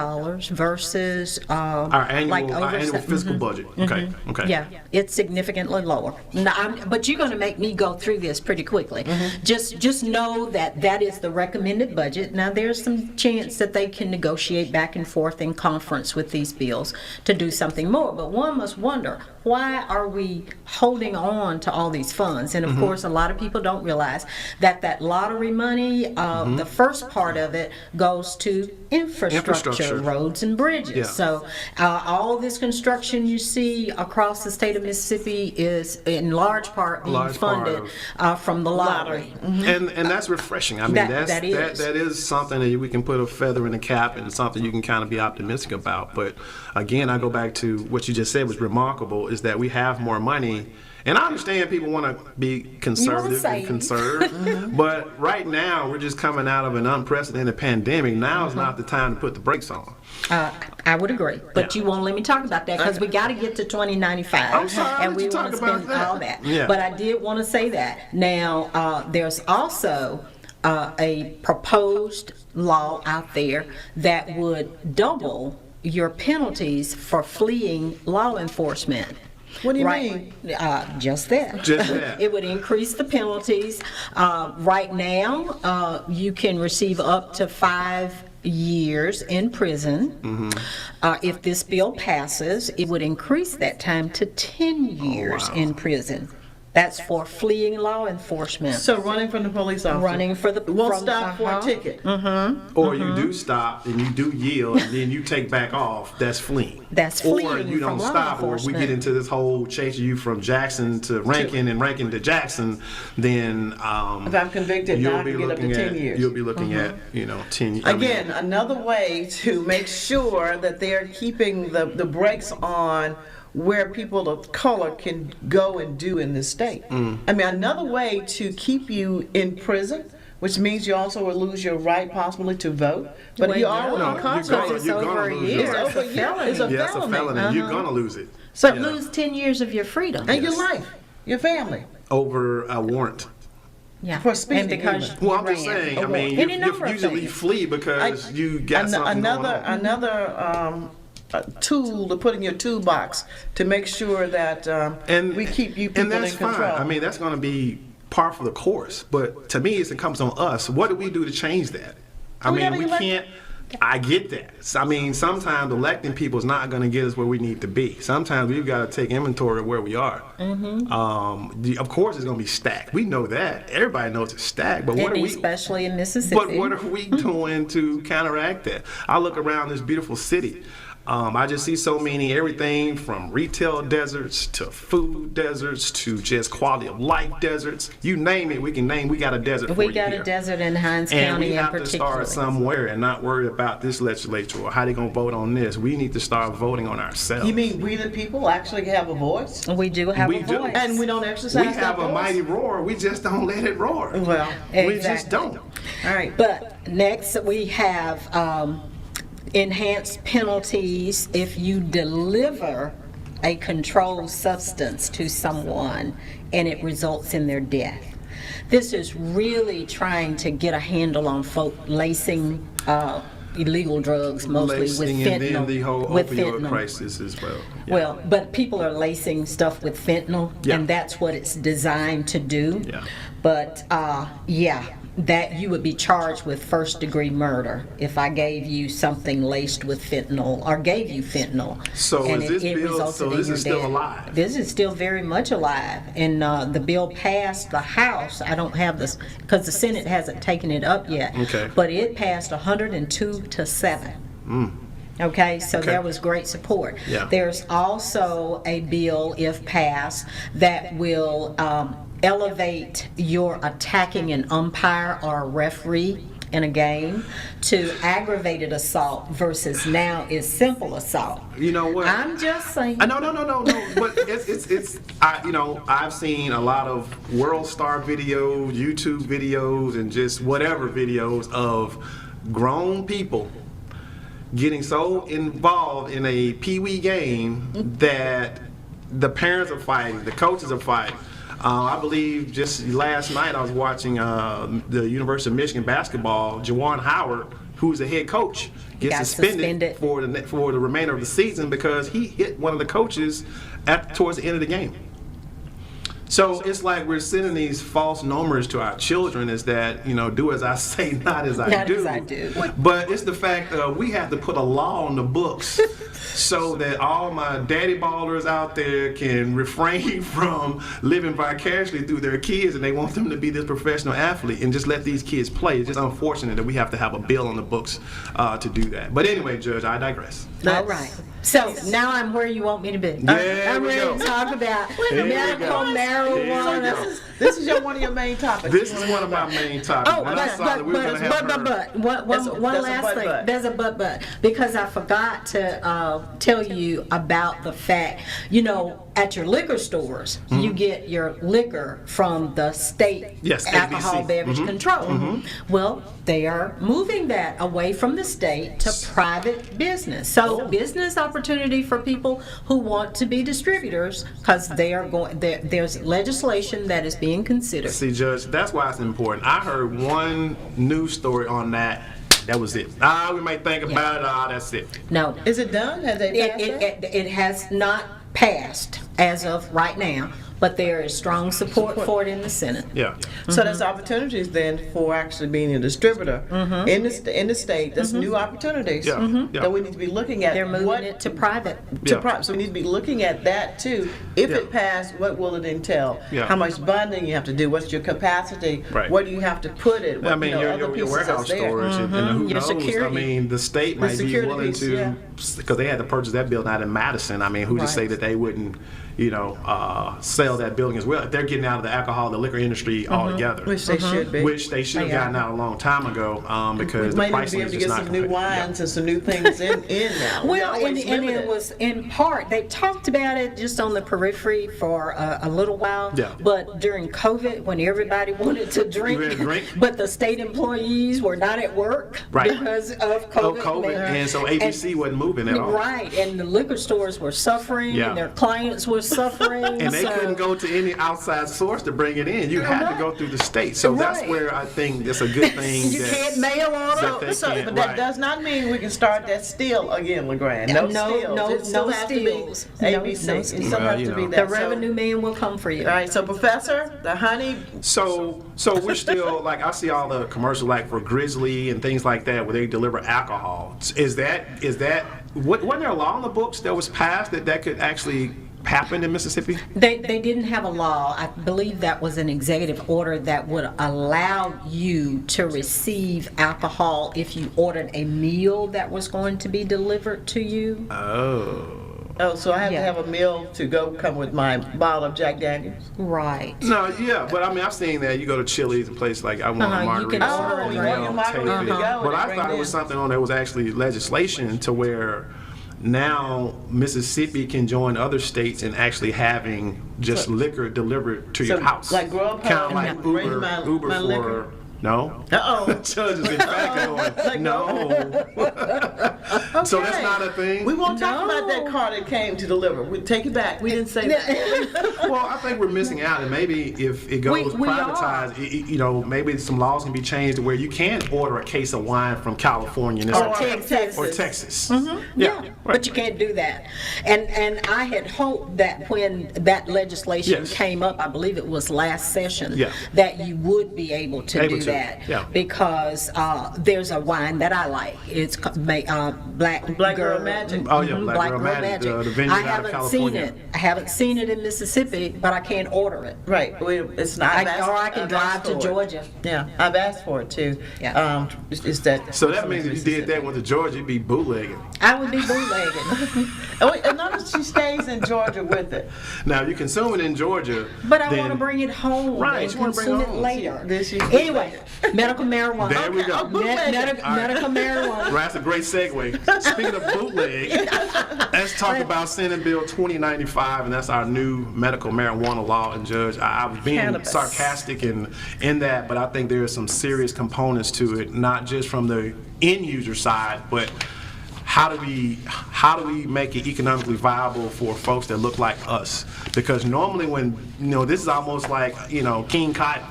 versus, Our annual, like over fiscal budget. Okay. Okay. Yeah, it's significantly lower. Now, but you're going to make me go through this pretty quickly. Just know that that is the recommended budget. Now, there's some chance that they can negotiate back and forth in conference with these bills to do something more. But one must wonder, why are we holding on to all these funds? And of course, a lot of people don't realize that that lottery money, the first part of it goes to infrastructure, roads and bridges. Yeah. So all this construction you see across the state of Mississippi is in large part being Large part funded from the lottery. And that's refreshing. I mean, That is. that is something that we can put a feather in the cap and something you can kind of be optimistic about. But again, I go back to what you just said was remarkable, is that we have more money. And I understand people want to be conservative and save. conserve, but right now we're just coming out of an unprecedented pandemic. Now is not the time to put the brakes on. I would agree, but Yeah. you won't let me talk about that because we got to get to 2095, I'm sorry, I'll and let we you want to talk about spend that. all that. Yeah. But I did want to say that. Now, there's also a proposed law out there that would double your penalties for fleeing law enforcement. What do you Right. mean? Just that. Just that. It would increase the penalties. Right now, you can receive up to 5 years in prison. If this bill passes, it would increase that time to 10 years wow. in prison. That's for fleeing law enforcement. So running from the police officer. Running for the- Won't from- stop for a ticket. Or you do stop and you do yield and then you take back off. That's fleeing. That's Or fleeing you don't from law stop, or we enforcement. get into this whole chasing you from Jackson to Rankin and Rankin to Jackson. Then If I'm convicted, now I can get up to 10 years. You'll be looking at 10 years. Again, another way to make sure that they're keeping the brakes on where people of color can go and do in this state. I mean, another way to keep you in prison, which means you also will lose your right possibly to vote, but Well, you no, are you're incarcerated. it's over a lose year. your It's right. over a year. It's a Yes, a felony. felony. You're gonna lose it. So Lose 10 years of your freedom. and your life, your family. Over a warrant. Yeah. For speeding And because even. Well, I'm just ran. saying. I Over mean, any you number of usually things. flee because you got something going on. Another tool to put in your toolbox to make sure that we keep you people and that's in control. fine. I mean, that's going to be par for the course. But to me, it comes on us. What do we do to change that? I We mean, gotta we elect- can't. I get that. I mean, sometimes electing people is not going to get us where we need to be. Sometimes we've got to take inventory of where we are. Of course, it's going to be stacked. We know that. Everybody knows it's stacked. But what And are we? especially in Mississippi. But what are we doing to counteract that? I look around this beautiful city. I just see so many, everything from retail deserts to food deserts to just quality of life deserts. You name it, we can name. We got a desert for We you got here. a desert in Hinds And County we in have to particular. start somewhere and not worry about this legislature or how they going to vote on this. We need to start voting on ourselves. You mean we the people actually have a voice? We do have We a do. voice. And we don't exercise we that have a voice? mighty roar. We just don't let it roar. Well, We just Exactly. don't. all right. But next we have enhanced penalties if you deliver a controlled substance to someone and it results in their death. This is really trying to get a handle on folk lacing illegal drugs, mostly with Lacing fentanyl. and then the whole with opioid fentanyl. crisis as well. Yeah. Well, but people are lacing stuff with fentanyl, Yeah. and that's what it's designed to do. Yeah. But, that you would be charged with first-degree murder if I gave you something laced with fentanyl or gave you fentanyl. So and is this bill- resulted so in this your is still death. alive? This is still very much alive, and the bill passed the House. I don't have this because the Senate hasn't taken it up yet. Okay. But it passed 102 to 7. Okay, so Okay. there was great support. Yeah. There's also a bill, if passed, that will elevate your attacking an umpire or a referee in a game to aggravated assault versus now is simple assault. You know what? I'm just saying. No. But it's I've seen a lot of World Star videos, YouTube videos, and just whatever videos of grown people getting so involved in a pee-wee game that the parents are fighting, the coaches are fighting. I believe just last night I was watching the University of Michigan basketball. Juwan Howard, who's the head coach, gets Got suspended for the remainder of the season because he hit one of the coaches towards the end of the game. So it's like we're sending these false numbers to our children, is that, do as I say, not as I do. As I do. But it's the fact that we have to put a law on the books so that all my daddy ballers out there can refrain from living vicariously through their kids, and they want them to be this professional athlete and just let these kids play. It's just unfortunate that we have to have a bill on the books to do that. But anyway, Judge, I digress. All right. So now I'm where you want me to be. There I'm we ready go. to talk about Here we medical go. marijuana. This is one of your main topics. This is one of my main topics. Oh, When I saw that we were going to have her. One There's a last but, thing. but. There's a but. Because I forgot to tell you about the fact, at your liquor stores, you get your liquor from the state Yes, alcohol ABC. beverage control. Well, they are moving that away from the state to private business. So business opportunity for people who want to be distributors, because there's legislation that is being considered. See, Judge, that's why it's important. I heard one news story on that. That was it. We might think about it. That's it. No. Is it done? Have they passed it? It has not passed as of right now, but there is strong support for it in the Senate. Yeah. So there's opportunities then for actually being a distributor in the state. There's new opportunities Yeah. Yeah. that we need to be looking at. They're moving it to private. Yeah. So we need to be looking at that too. If Yeah. it passed, what will it entail? Yeah. How much bonding you have to do? What's your capacity? Right. Where do you have to put it? What, I mean, other your pieces warehouse that's there. storage, and who Your knows? security. I mean, the state might be security willing piece, to, yeah. because they had to purchase that building out in Madison. I mean, who's to say Right. that they wouldn't, sell that building as well? If they're getting out of the alcohol, the liquor industry altogether, Which they should be. which they should have They are. gotten out a long time ago, because we the might even pricing be able is to just get not some new competitive. wines and some new things in now. We Well, always and limit it was in part, they talked about it just on the periphery for a little while. Yeah. But during COVID, when everybody wanted to drink, You had to drink. but the state employees were not at work Right. because of Oh, COVID. COVID, and so ABC wasn't moving at all. Right, and the liquor stores were suffering, Yeah. and their clients were suffering. And they so- couldn't go to any outside source to bring it in. You had to go through the state. So that's Right. where I think it's a good thing. You that, can't mail order. that they can't, But that right. does not mean we can start that still again, Lagrand. No, No, stills. no, It still no has to be stills. ABC. No It stills. still Well, has you to be know. that. The revenue man will come for you. All right, so Professor, the honey, So we're still, like, I see all the commercials, like for Grizzly and things like that, where they deliver alcohol. Wasn't there a law in the books that was passed that could actually happen in Mississippi? They didn't have a law. I believe that was an executive order that would allow you to receive alcohol if you ordered a meal that was going to be delivered to you. so I have Yeah. to have a meal to come with my bottle of Jack Daniels. Right. No, yeah, but I mean, I've seen that. You go to Chili's, a place like, I want a You margarita. can order Oh, it you right. want your margarita to go? But and I bring thought it it was in. something on there was actually legislation to where now Mississippi can join other states in actually having just liquor delivered to your house. like Grubhub Kind of and like bring Uber, my Uber for, liquor? no? Uh-oh. Judge is in fact going, no. So that's not a thing? We won't talk about that car that came to deliver. We take it back. We didn't say that. Well, I think we're missing out, and maybe if it goes We privatized, maybe some laws can be changed to where you can order a case of wine from California and it's Or okay. Texas. Or Texas. Yeah, right. but you can't do that. And I had hoped that when that legislation Yes. came up, I believe it was last session, Yeah. that you would be able to Able do to, that. yeah. Because there's a wine that I like. It's Black Girl Magic. Oh, yeah, Black Girl Magic, the vineyard I out of haven't seen California. it. I haven't seen it in Mississippi, but I can't order it. Right. It's not. Or I can drive to Georgia. Yeah, I've asked for it too. Yeah. It's that. So that means if you did that went to Georgia, you'd be bootlegging. I would be bootlegging. Oh, wait, and notice she stays in Georgia with it. Now, if you consume it in Georgia, But I then- want to bring it home Right, and you wanna bring consume it it home. later. This is- Anyway, medical marijuana. There we go. Medical marijuana. Right, that's a great segue. Speaking of bootleg, let's talk about Senate Bill 2095, and that's our new medical marijuana law. And Judge, I was being Cannabis. sarcastic in that, but I think there are some serious components to it, not just from the end user side, but how do we make it economically viable for folks that look like us? Because normally when, this is almost like, King Cotton.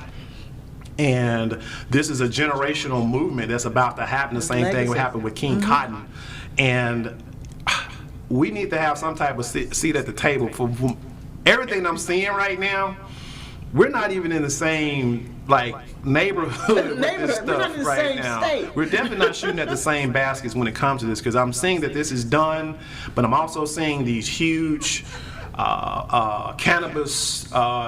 And this is a generational movement that's about to happen. The same thing would happen with King Cotton. And we need to have some type of seat at the table. For everything I'm seeing right now, we're not even in the same neighborhood with this stuff right now. State. We're definitely not shooting at the same baskets when it comes to this, because I'm seeing that this is done, but I'm also seeing these huge cannabis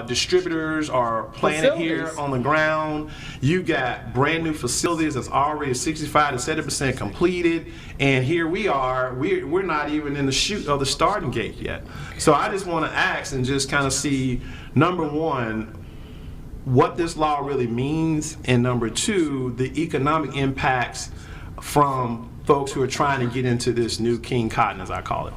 distributors are planted here on the ground. You got brand new facilities that's already 65 to 70% completed, and here we are. We're not even in the chute of the starting gate yet. So I just want to ask and just kind of see, number one, what this law really means, and number two, the economic impacts from folks who are trying to get into this new King Cotton, as I call it.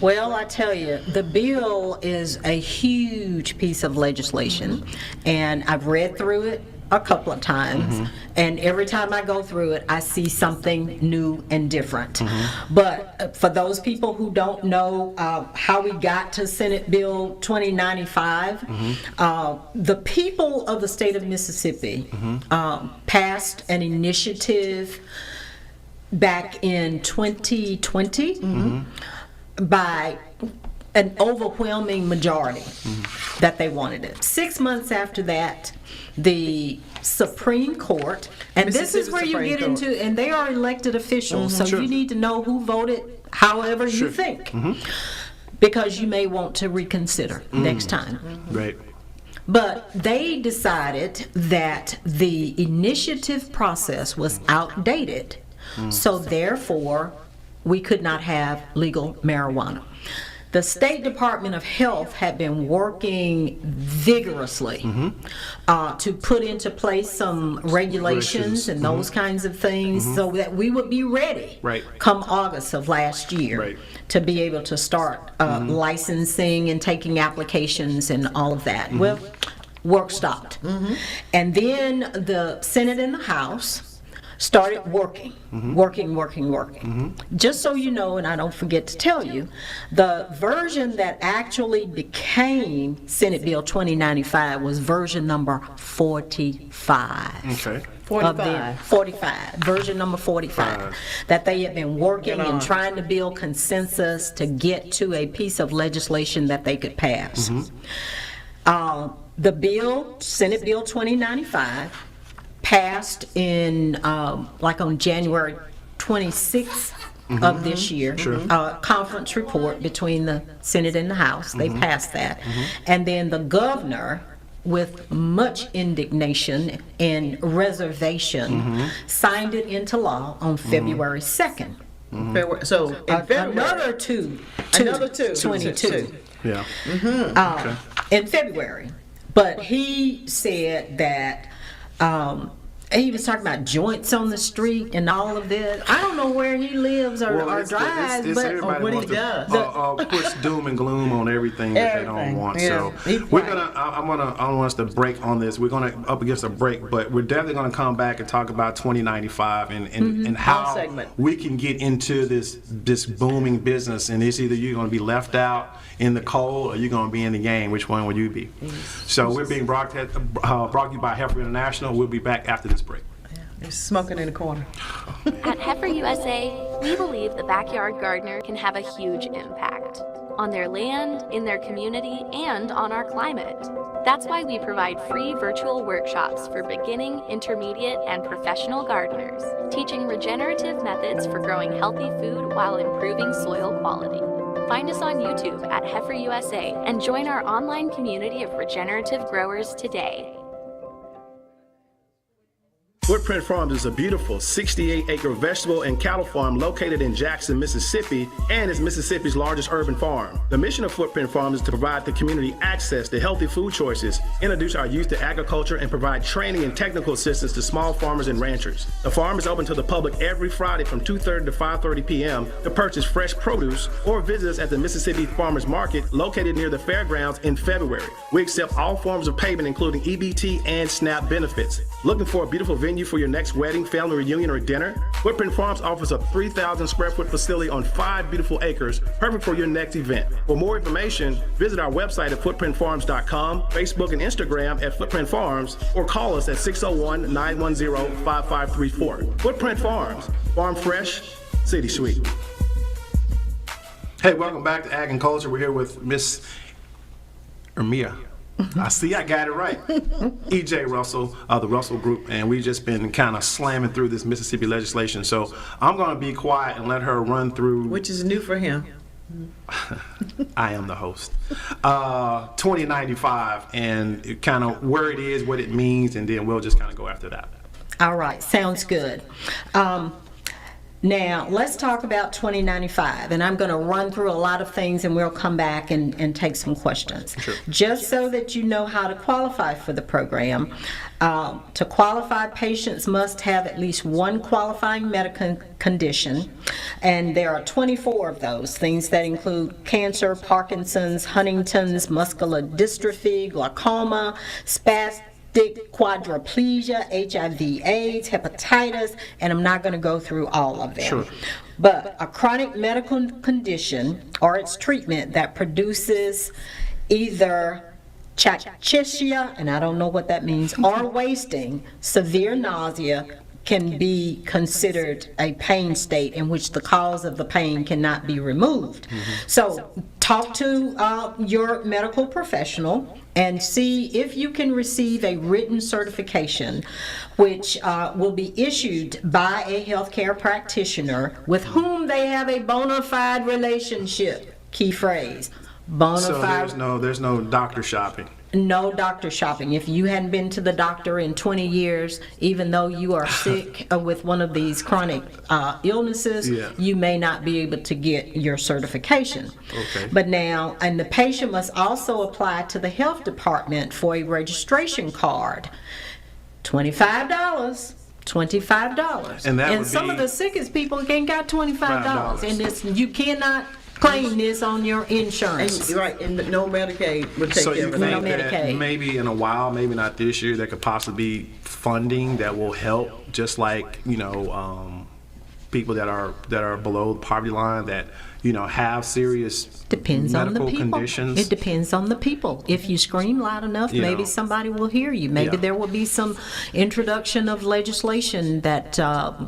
Well, I tell you, the bill is a huge piece of legislation, and I've read through it a couple of times, and every time I go through it, I see something new and different. But for those people who don't know how we got to Senate Bill 2095, the people of the state of Mississippi passed an initiative back in 2020 by an overwhelming majority that they wanted it. 6 months after that, the Supreme Court, and this is where you get into, and they are elected officials, so you need to know who voted however you think, because you may want to reconsider next time. Right. But they decided that the initiative process was outdated, so therefore we could not have legal marijuana. The State Department of Health had been working vigorously to put into place some regulations and those kinds of things so that we would be ready come August of last year to be able to start licensing and taking applications and all of that. Well, work stopped. And then the Senate and the House started working. Just so you know, and I don't forget to tell you, the version that actually became Senate Bill 2095 was version number 45. Okay. 45, version number 45, that they had been working and trying to build consensus to get to a piece of legislation that they could pass. The bill, Senate Bill 2095, passed in on January 26th of this year. Conference report between the Senate and the House. They passed that. And then the governor, with much indignation and reservation, signed it into law on February 2nd. So in February, another two. 22. Yeah. In February. But he said that he was talking about joints on the street and all of this. I don't know where he lives or drives, but what he does. Puts doom and gloom on everything that they don't want. So we're gonna. I want us to break on this. We're gonna up against a break, but we're definitely gonna come back and talk about 2095 and how we can get into this booming business. And it's either you're gonna be left out in the cold or you're gonna be in the game. Which one will you be? So we're being brought to you by Heifer International. We'll be back after this break. He's smoking in the corner. At Heifer USA, we believe the backyard gardener can have a huge impact on their land, in their community, and on our climate. That's why we provide free virtual workshops for beginning, intermediate, and professional gardeners, teaching regenerative methods for growing healthy food while improving soil quality. Find us on YouTube at Heifer USA and join our online community of regenerative growers today. Footprint Farms is a beautiful 68-acre vegetable and cattle farm located in Jackson, Mississippi, and is Mississippi's largest urban farm. The mission of Footprint Farms is to provide the community access to healthy food choices, introduce our youth to agriculture, and provide training and technical assistance to small farmers and ranchers. The farm is open to the public every Friday from 2:30 to 5:30 p.m. to purchase fresh produce or visit us at the Mississippi Farmers Market located near the fairgrounds in February. We accept all forms of payment, including EBT and SNAP benefits. Looking for a beautiful venue venue for your next wedding, family reunion, or dinner? Footprint Farms offers a 3,000 square foot facility on 5 beautiful acres, perfect for your next event. For more information, visit our website at footprintfarms.com, Facebook and Instagram at Footprint Farms, or call us at 601-910-5534. Footprint Farms, farm fresh, city sweet. Hey, welcome back to Ag and Culture. We're here with Miss Ermia. I see I got it right. E.J. Russell, the Russell Group, and we've just been kind of slamming through this Mississippi legislation. So I'm going to be quiet and let her run through. Which is new for him. I am the host. 2095 and kind of where it is, what it means, and then we'll just kind of go after that. All right, sounds good. Now, let's talk about 2095, and I'm going to run through a lot of things, and we'll come back and take some questions. Sure. Just so that you know how to qualify for the program. To qualify, patients must have at least one qualifying medical condition, and there are 24 of those, things that include cancer, Parkinson's, Huntington's, muscular dystrophy, glaucoma, spastic quadriplegia, HIV/AIDS, hepatitis, and I'm not going to go through all of them. Sure. But a chronic medical condition or its treatment that produces either cachexia, and I don't know what that means, or wasting, severe nausea, can be considered a pain state in which the cause of the pain cannot be removed. So talk to your medical professional and see if you can receive a written certification which will be issued by a healthcare practitioner with whom they have a bona fide relationship. Key phrase, bona fide. So there's no doctor shopping. No doctor shopping. If you hadn't been to the doctor in 20 years, even though you are sick with one of these chronic illnesses, you may not be able to get your certification. Okay. But now, and the patient must also apply to the health department for a registration card. $25. $25. And that would some be of the sickest people ain't got $25. And this, you cannot claim this on your insurance. Right, and no Medicaid would take So care you of think that. No that Medicaid. maybe in a while, maybe not this year, there could possibly be funding that will help, just like people that are below the poverty line that have serious Depends on the medical people. conditions. It depends on the people. If you scream loud enough, maybe somebody will hear you. Maybe there will be some introduction of legislation that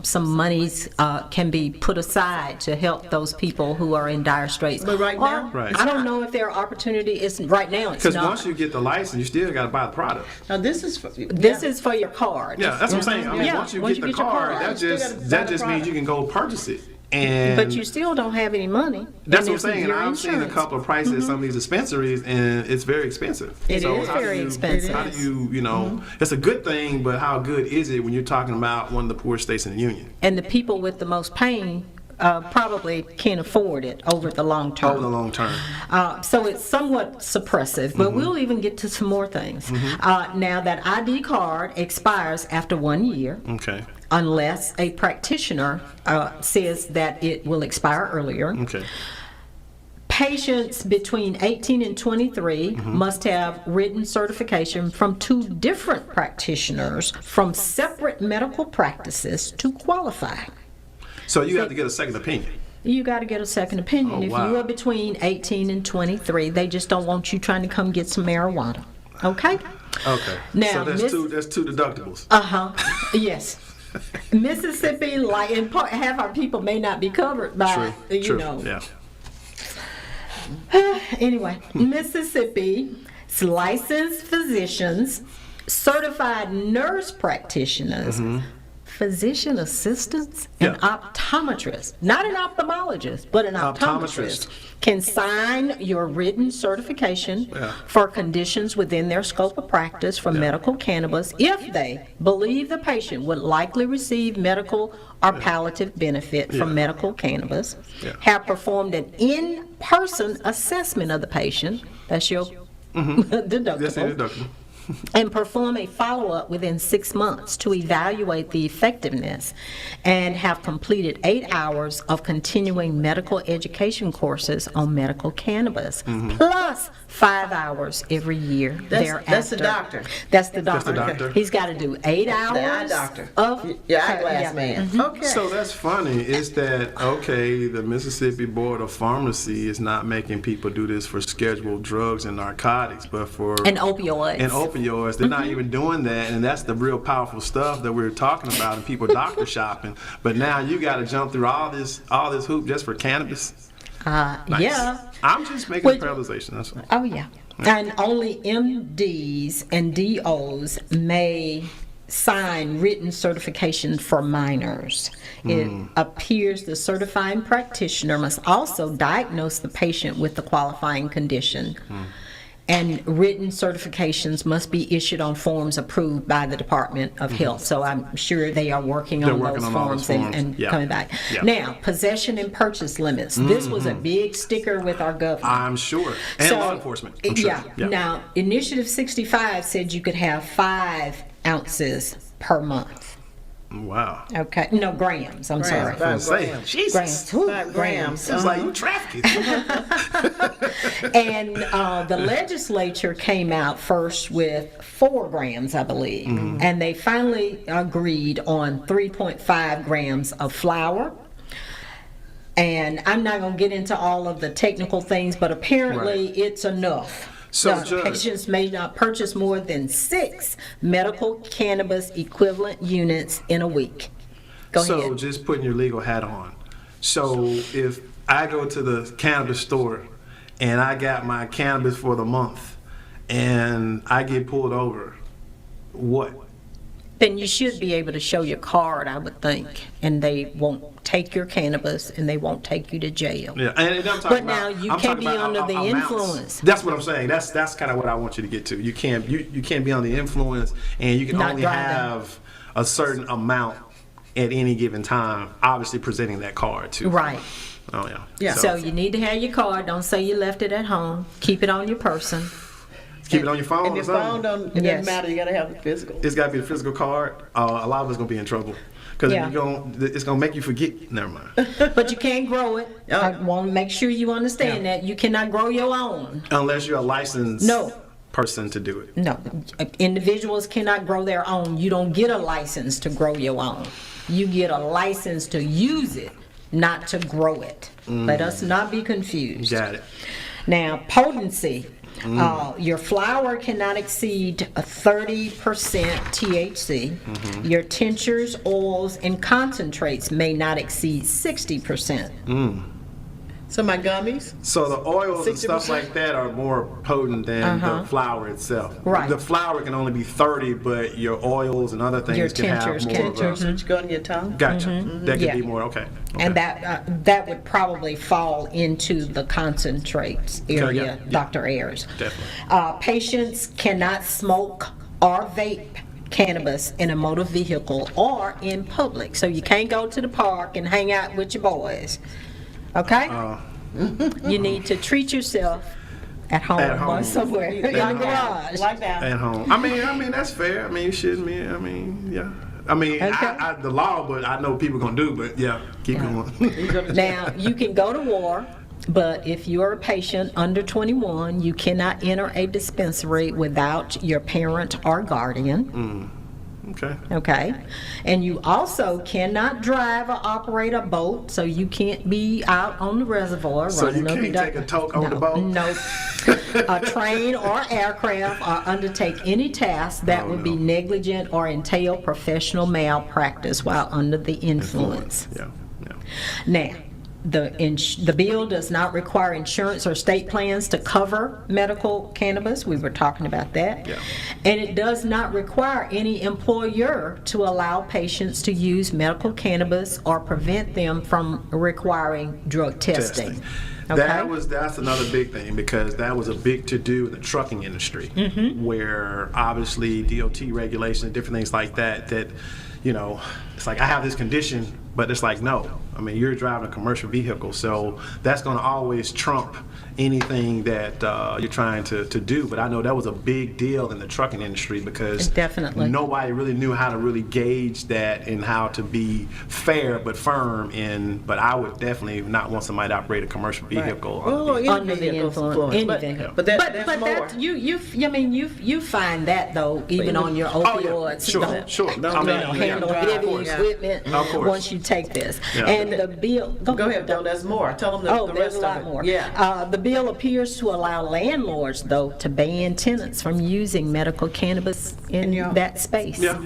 some monies can be put aside to help those people who are in dire straits. But right now? Right. I don't know if there are opportunities. Right now, it's Because not. once you get the license, you still got to buy the product. Now this is for, This is for your card. Yeah, that's what I'm saying. I mean, Yeah, once you once get you the get your card, card, that you still just gotta buy that the just means product. you can go purchase it. And But you still don't have any money. that's And what I'm saying. your I've seen a insurance. couple of prices at some of these dispensaries, and it's very expensive. It So is how do very you- expensive. How do you, it's a good thing, but how good is it when you're talking about one of the poorest states in the union? And the people with the most pain probably can't afford it over the long term. Over the long term. So it's somewhat suppressive, but we'll even get to some more things. Now, that ID card expires after 1 year, Okay. unless a practitioner says that it will expire earlier. Okay. Patients between 18 and 23 must have written certification from 2 different practitioners from separate medical practices to qualify. So you have to get a second opinion. You got to get a second opinion. Oh, If wow. you are between 18 and 23, they just don't want you trying to come get some marijuana. Okay? Okay. Now, so Miss- there's two deductibles. Yes. Mississippi, like in part, half our people may not be covered by, True. know. Yeah. Anyway, Mississippi's licensed physicians, certified nurse practitioners, physician assistants, and optometrists, not an ophthalmologist, but an optometrist, can sign your written certification for conditions within their scope of practice for medical cannabis if they believe the patient would likely receive medical or palliative benefit from medical cannabis, have performed an in-person assessment of the patient, that's your deductible, That's the deductible. and perform a follow-up within 6 months to evaluate the effectiveness, and have completed 8 hours of continuing medical education courses on medical cannabis, plus 5 hours every year thereafter. That's the doctor. That's the doctor. doctor. He's got to do 8 hours. The eye doctor. Of Your eyeglass yeah. man. Okay. So that's funny. Is that okay? The Mississippi Board of Pharmacy is not making people do this for scheduled drugs and narcotics, but for And opioids. They're not even doing that, and that's the real powerful stuff that we're talking about, and people doctor shopping. But now you got to jump through all this hoop just for cannabis. Nice. Yeah. I'm just making Well, a parallelization. That's all. Oh, yeah. And only MDs and DOs may sign written certification for minors. It appears the certifying practitioner must also diagnose the patient with the qualifying condition. And written certifications must be issued on forms approved by the Department of Health. So I'm sure they are working on working those on all those forms forms. and Yeah. coming back. Yeah. Now, possession and purchase limits. This was a big sticker with our governor. I'm sure. And So, law enforcement. I'm sure. Yeah. Now, Initiative 65 said you could have 5 ounces per month. Wow. Okay. No, grams. I'm sorry. I was gonna say, Grams. Jesus. Grams. Ooh, 5 grams. It's like you trafficking. And the legislature came out first with 4 grams, I believe. And they finally agreed on 3.5 grams of flour. And I'm not going to get into all of the technical things, but apparently Right. it's enough. So, The Judge- patients may not purchase more than 6 medical cannabis equivalent units in a week. Go So ahead. just putting your legal hat on. So if I go to the cannabis store and I got my cannabis for the month and I get pulled over, what? Then you should be able to show your card, I would think, and they won't take your cannabis and they won't take you to jail. Yeah, and I'm talking But about, now you I'm can't talking be about under the amounts. influence. That's what I'm saying. That's kind of what I want you to get to. You can't be on the influence, and you can Not only driving. have a certain amount at any given time. Obviously, presenting that card too. Right. Oh yeah. Yeah. So you need to have your card. Don't say you left it at home. Keep it on your person. keep it on your phone. And or your something. phone don't, it Yes. doesn't matter. You got to have the physical. It's got to be a physical card. A lot of us gonna be in trouble because Yeah. it's gonna make you forget. Never mind. But you can't grow it. I want to make sure you understand that. You cannot grow your own. Unless you're a licensed No. person to do it. No, individuals cannot grow their own. You don't get a license to grow your own. You get a license to use it, not to grow it. Let us not be confused. Got it. Now, potency. Your flour cannot exceed 30% THC. Your tinctures, oils, and concentrates may not exceed 60%. So my gummies. So the oils and stuff 60%? like that are more potent than the flour itself. Right. The flour can only be 30, but your oils and other things Your can have tinctures more can- of Tinctures a. which go in your tongue. Gotcha. That could Yeah. be more. Okay. And that would probably fall into the concentrates area, yeah. Dr. Ayers. Definitely. Patients cannot smoke or vape cannabis in a motor vehicle or in public. So you can't go to the park and hang out with your boys. Okay? You need to treat yourself at home, At home. or somewhere in the home. garage. Like that. At home. I mean that's fair. I mean, you shouldn't be. I mean, yeah. I mean, Okay. the law, but I know people gonna do. But yeah, keep going. Now, you can go to war, but if you're a patient under 21, you cannot enter a dispensary without your parent or guardian. Okay. Okay? And you also cannot drive or operate a boat, so you can't be out on the reservoir. So you running up can't and down- take a toke on the boat? No. A train or aircraft or undertake any task that would be negligent or entail professional malpractice while under the influence. Yeah. Yeah. Now, the bill does not require insurance or state plans to cover medical cannabis. We were talking about that. Yeah. And it does not require any employer to allow patients to use medical cannabis or prevent them from requiring drug testing. Okay? That's another big thing because that was a big to-do in the trucking industry where obviously DOT regulations and different things like that, you know, it's like I have this condition, But it's like, no. I mean, you're driving a commercial vehicle, so that's going to always trump anything that you're trying to do. But I know that was a big deal in the trucking industry because Definitely. nobody really knew how to really gauge that and how to be fair but firm. But I would definitely not want somebody to operate a commercial vehicle. Well, any Under the vehicle's influence, influence, anything. but there's more. that you find that though even on your opioids. Sure. Handle heavy course. equipment Of course. once you take this. Yeah. And the bill. Go ahead, Bill. There's more. Tell them the There's rest a lot of it. more. Yeah. The bill appears to allow landlords, though, to ban tenants from using medical cannabis in that space. Yeah.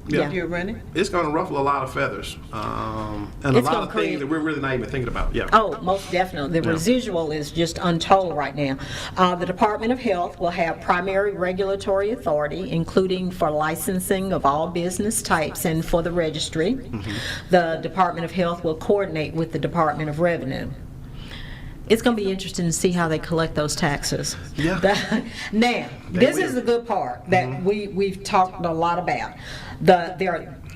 You ready? It's going to ruffle a lot of feathers, and a It's lot gonna of create- things that we're really not even thinking about. Yeah. Oh, most definitely. The residual is just untold right now. The Department of Health will have primary regulatory authority, including for licensing of all business types and for the registry. The Department of Health will coordinate with the Department of Revenue. It's going to be interesting to see how they collect those taxes. Yeah. Now, this is the good part that we've talked a lot about.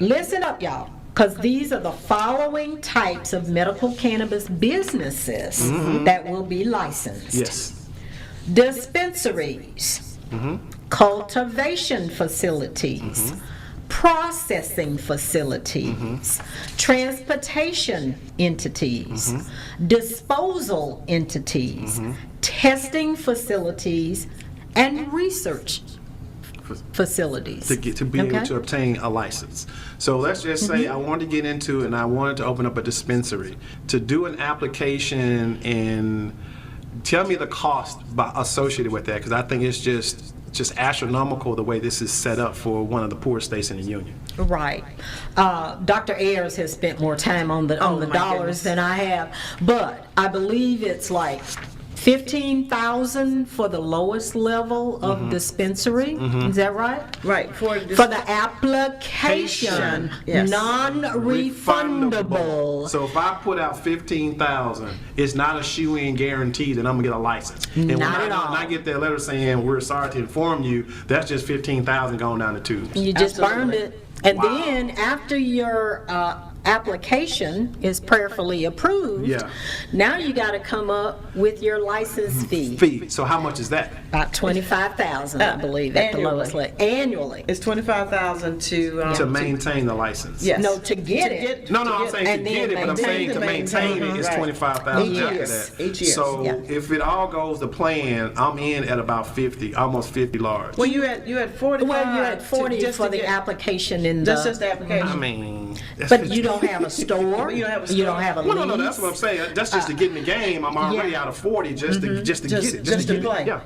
Listen up, y'all, because these are the following types of medical cannabis businesses that will be licensed. Yes. Dispensaries, cultivation facilities, processing facilities, transportation entities, disposal entities, testing facilities, and research facilities. To be able to obtain a license. So let's just say I wanted to get into it and I wanted to open up a dispensary. To do an application and tell me the cost associated with that, because I think it's just astronomical the way this is set up for one of the poorest states in the union. Right. Dr. Ayers has spent more time on the dollars than I have, but I believe it's like $15,000 for the lowest level of dispensary. Is that right? Right. For the application, Yes. non-refundable. So if I put out $15,000, it's not a shoe-in guarantee that I'm gonna get a license. And when Not at all. When I get that letter saying we're sorry to inform you, that's just $15,000 going down the tubes. You just burned Absolutely. it. And Wow. then after your application is prayerfully approved, now you got to come up with your license fee. So how much is that? About $25,000, I believe, at the Annually. lowest level. Annually. It's $25,000 To maintain the license. Yes. No, to get it. No, I'm saying to and get then it, but I'm saying to maintain it is Right. $25,000 Each after year. that. Each year. So Yeah. if it all goes to plan, I'm in at about 50, almost 50 large. Well, you had 45. Well, you're at 40 just for to the get- application in That's the. just the application. I mean, that's But you don't have a store. You don't have a You store. don't have a Well, lease. no, that's what I'm saying. That's just to get in the game. I'm already Yeah. out of 40 just to get it. Just to play. Yeah.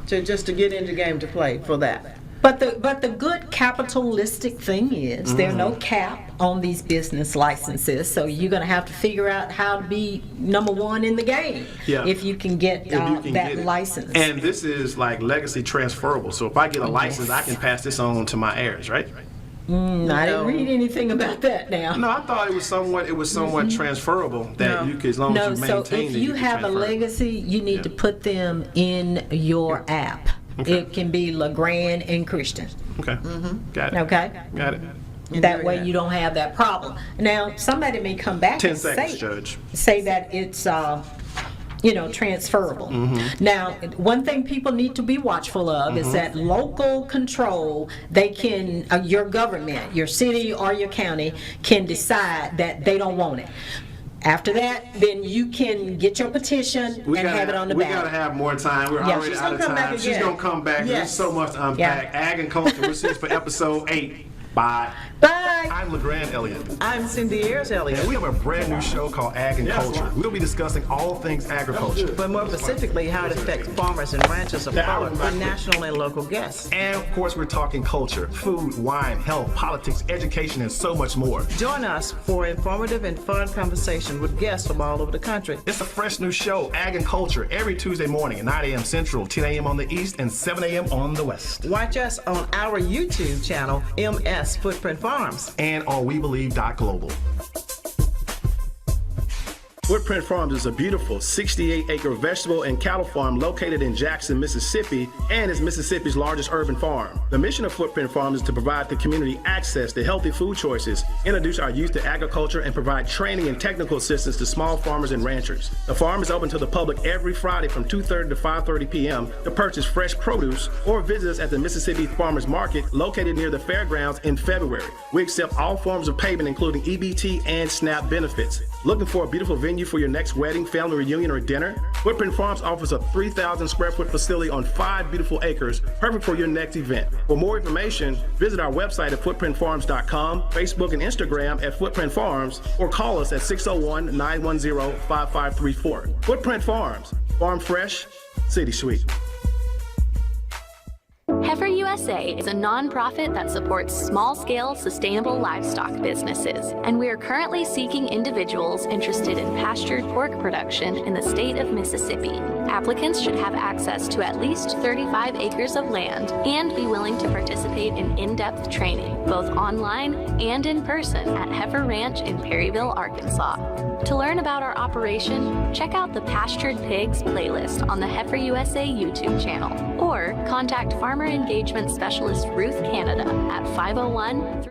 Just to get into game to play for that. But the good capitalistic thing is there's no cap on these business licenses, so you're going to have to figure out how to be number one in the game if you can get If you can that get it. license. And this is like legacy transferable. So if I get a license, I can pass this on to my heirs, right? I didn't read anything about that now. No, I thought it was somewhat transferable that you could, as long as you So maintain if it, you can have a transfer it. legacy, you need to put them in your app. It can be Lagrand and Christian. Okay. Got it. Okay? Got it. That way you don't have that problem. Now, somebody may come back 10 and seconds, Judge. say that it's transferable. Now, one thing people need to be watchful of is that local control, they can, your government, your city or your county can decide that they don't want it. After that, then you can get your petition and have it on the We ballot. gotta have more time. We're Yeah. already She's out of gonna come back time. She's again. gonna come back. Yes. There's so much to unpack. Ag and culture. We'll see you for episode 8. Bye. Bye. I'm Lagrand-Elliott. I'm Cindy Ayers-Elliott. And we have a brand new show called Ag and Culture. We'll be discussing all things agriculture. But more specifically, how it affects farmers and ranchers of color with national and local guests. And of course, we're talking culture, food, wine, health, politics, education, and so much more. Join us for informative and fun conversation with guests from all over the country. It's a fresh new show, Ag and Culture, every Tuesday morning at 9 a.m. Central, 10 a.m. on the East, and 7 a.m. on the West. Watch us on our YouTube channel, MS Footprint Farms. And on WeBelieve.global. Footprint Farms is a beautiful 68-acre vegetable and cattle farm located in Jackson, Mississippi, and is Mississippi's largest urban farm. The mission of Footprint Farms is to provide the community access to healthy food choices, introduce our youth to agriculture, and provide training and technical assistance to small farmers and ranchers. The farm is open to the public every Friday from 2:30 to 5:30 p.m. to purchase fresh produce or visit us at the Mississippi Farmers Market located near the fairgrounds in February. We accept all forms of payment, including EBT and SNAP benefits. Looking for a beautiful venue for your next wedding, family reunion, or dinner? Footprint Farms offers a 3,000 square foot facility on 5 beautiful acres, perfect for your next event. For more information, visit our website at footprintfarms.com, Facebook and Instagram at Footprint Farms, or call us at 601-910-5534. Footprint Farms, farm fresh, city sweet. Heifer USA is a nonprofit that supports small-scale, sustainable livestock businesses, and we are currently seeking individuals interested in pastured pork production in the state of Mississippi. Applicants should have access to at least 35 acres of land and be willing to participate in in-depth training, both online and in person at Heifer Ranch in Perryville, Arkansas. To learn about our operation, check out the Pastured Pigs playlist on the Heifer USA YouTube channel, or contact Farmer Engagement Specialist Ruth Canada at 501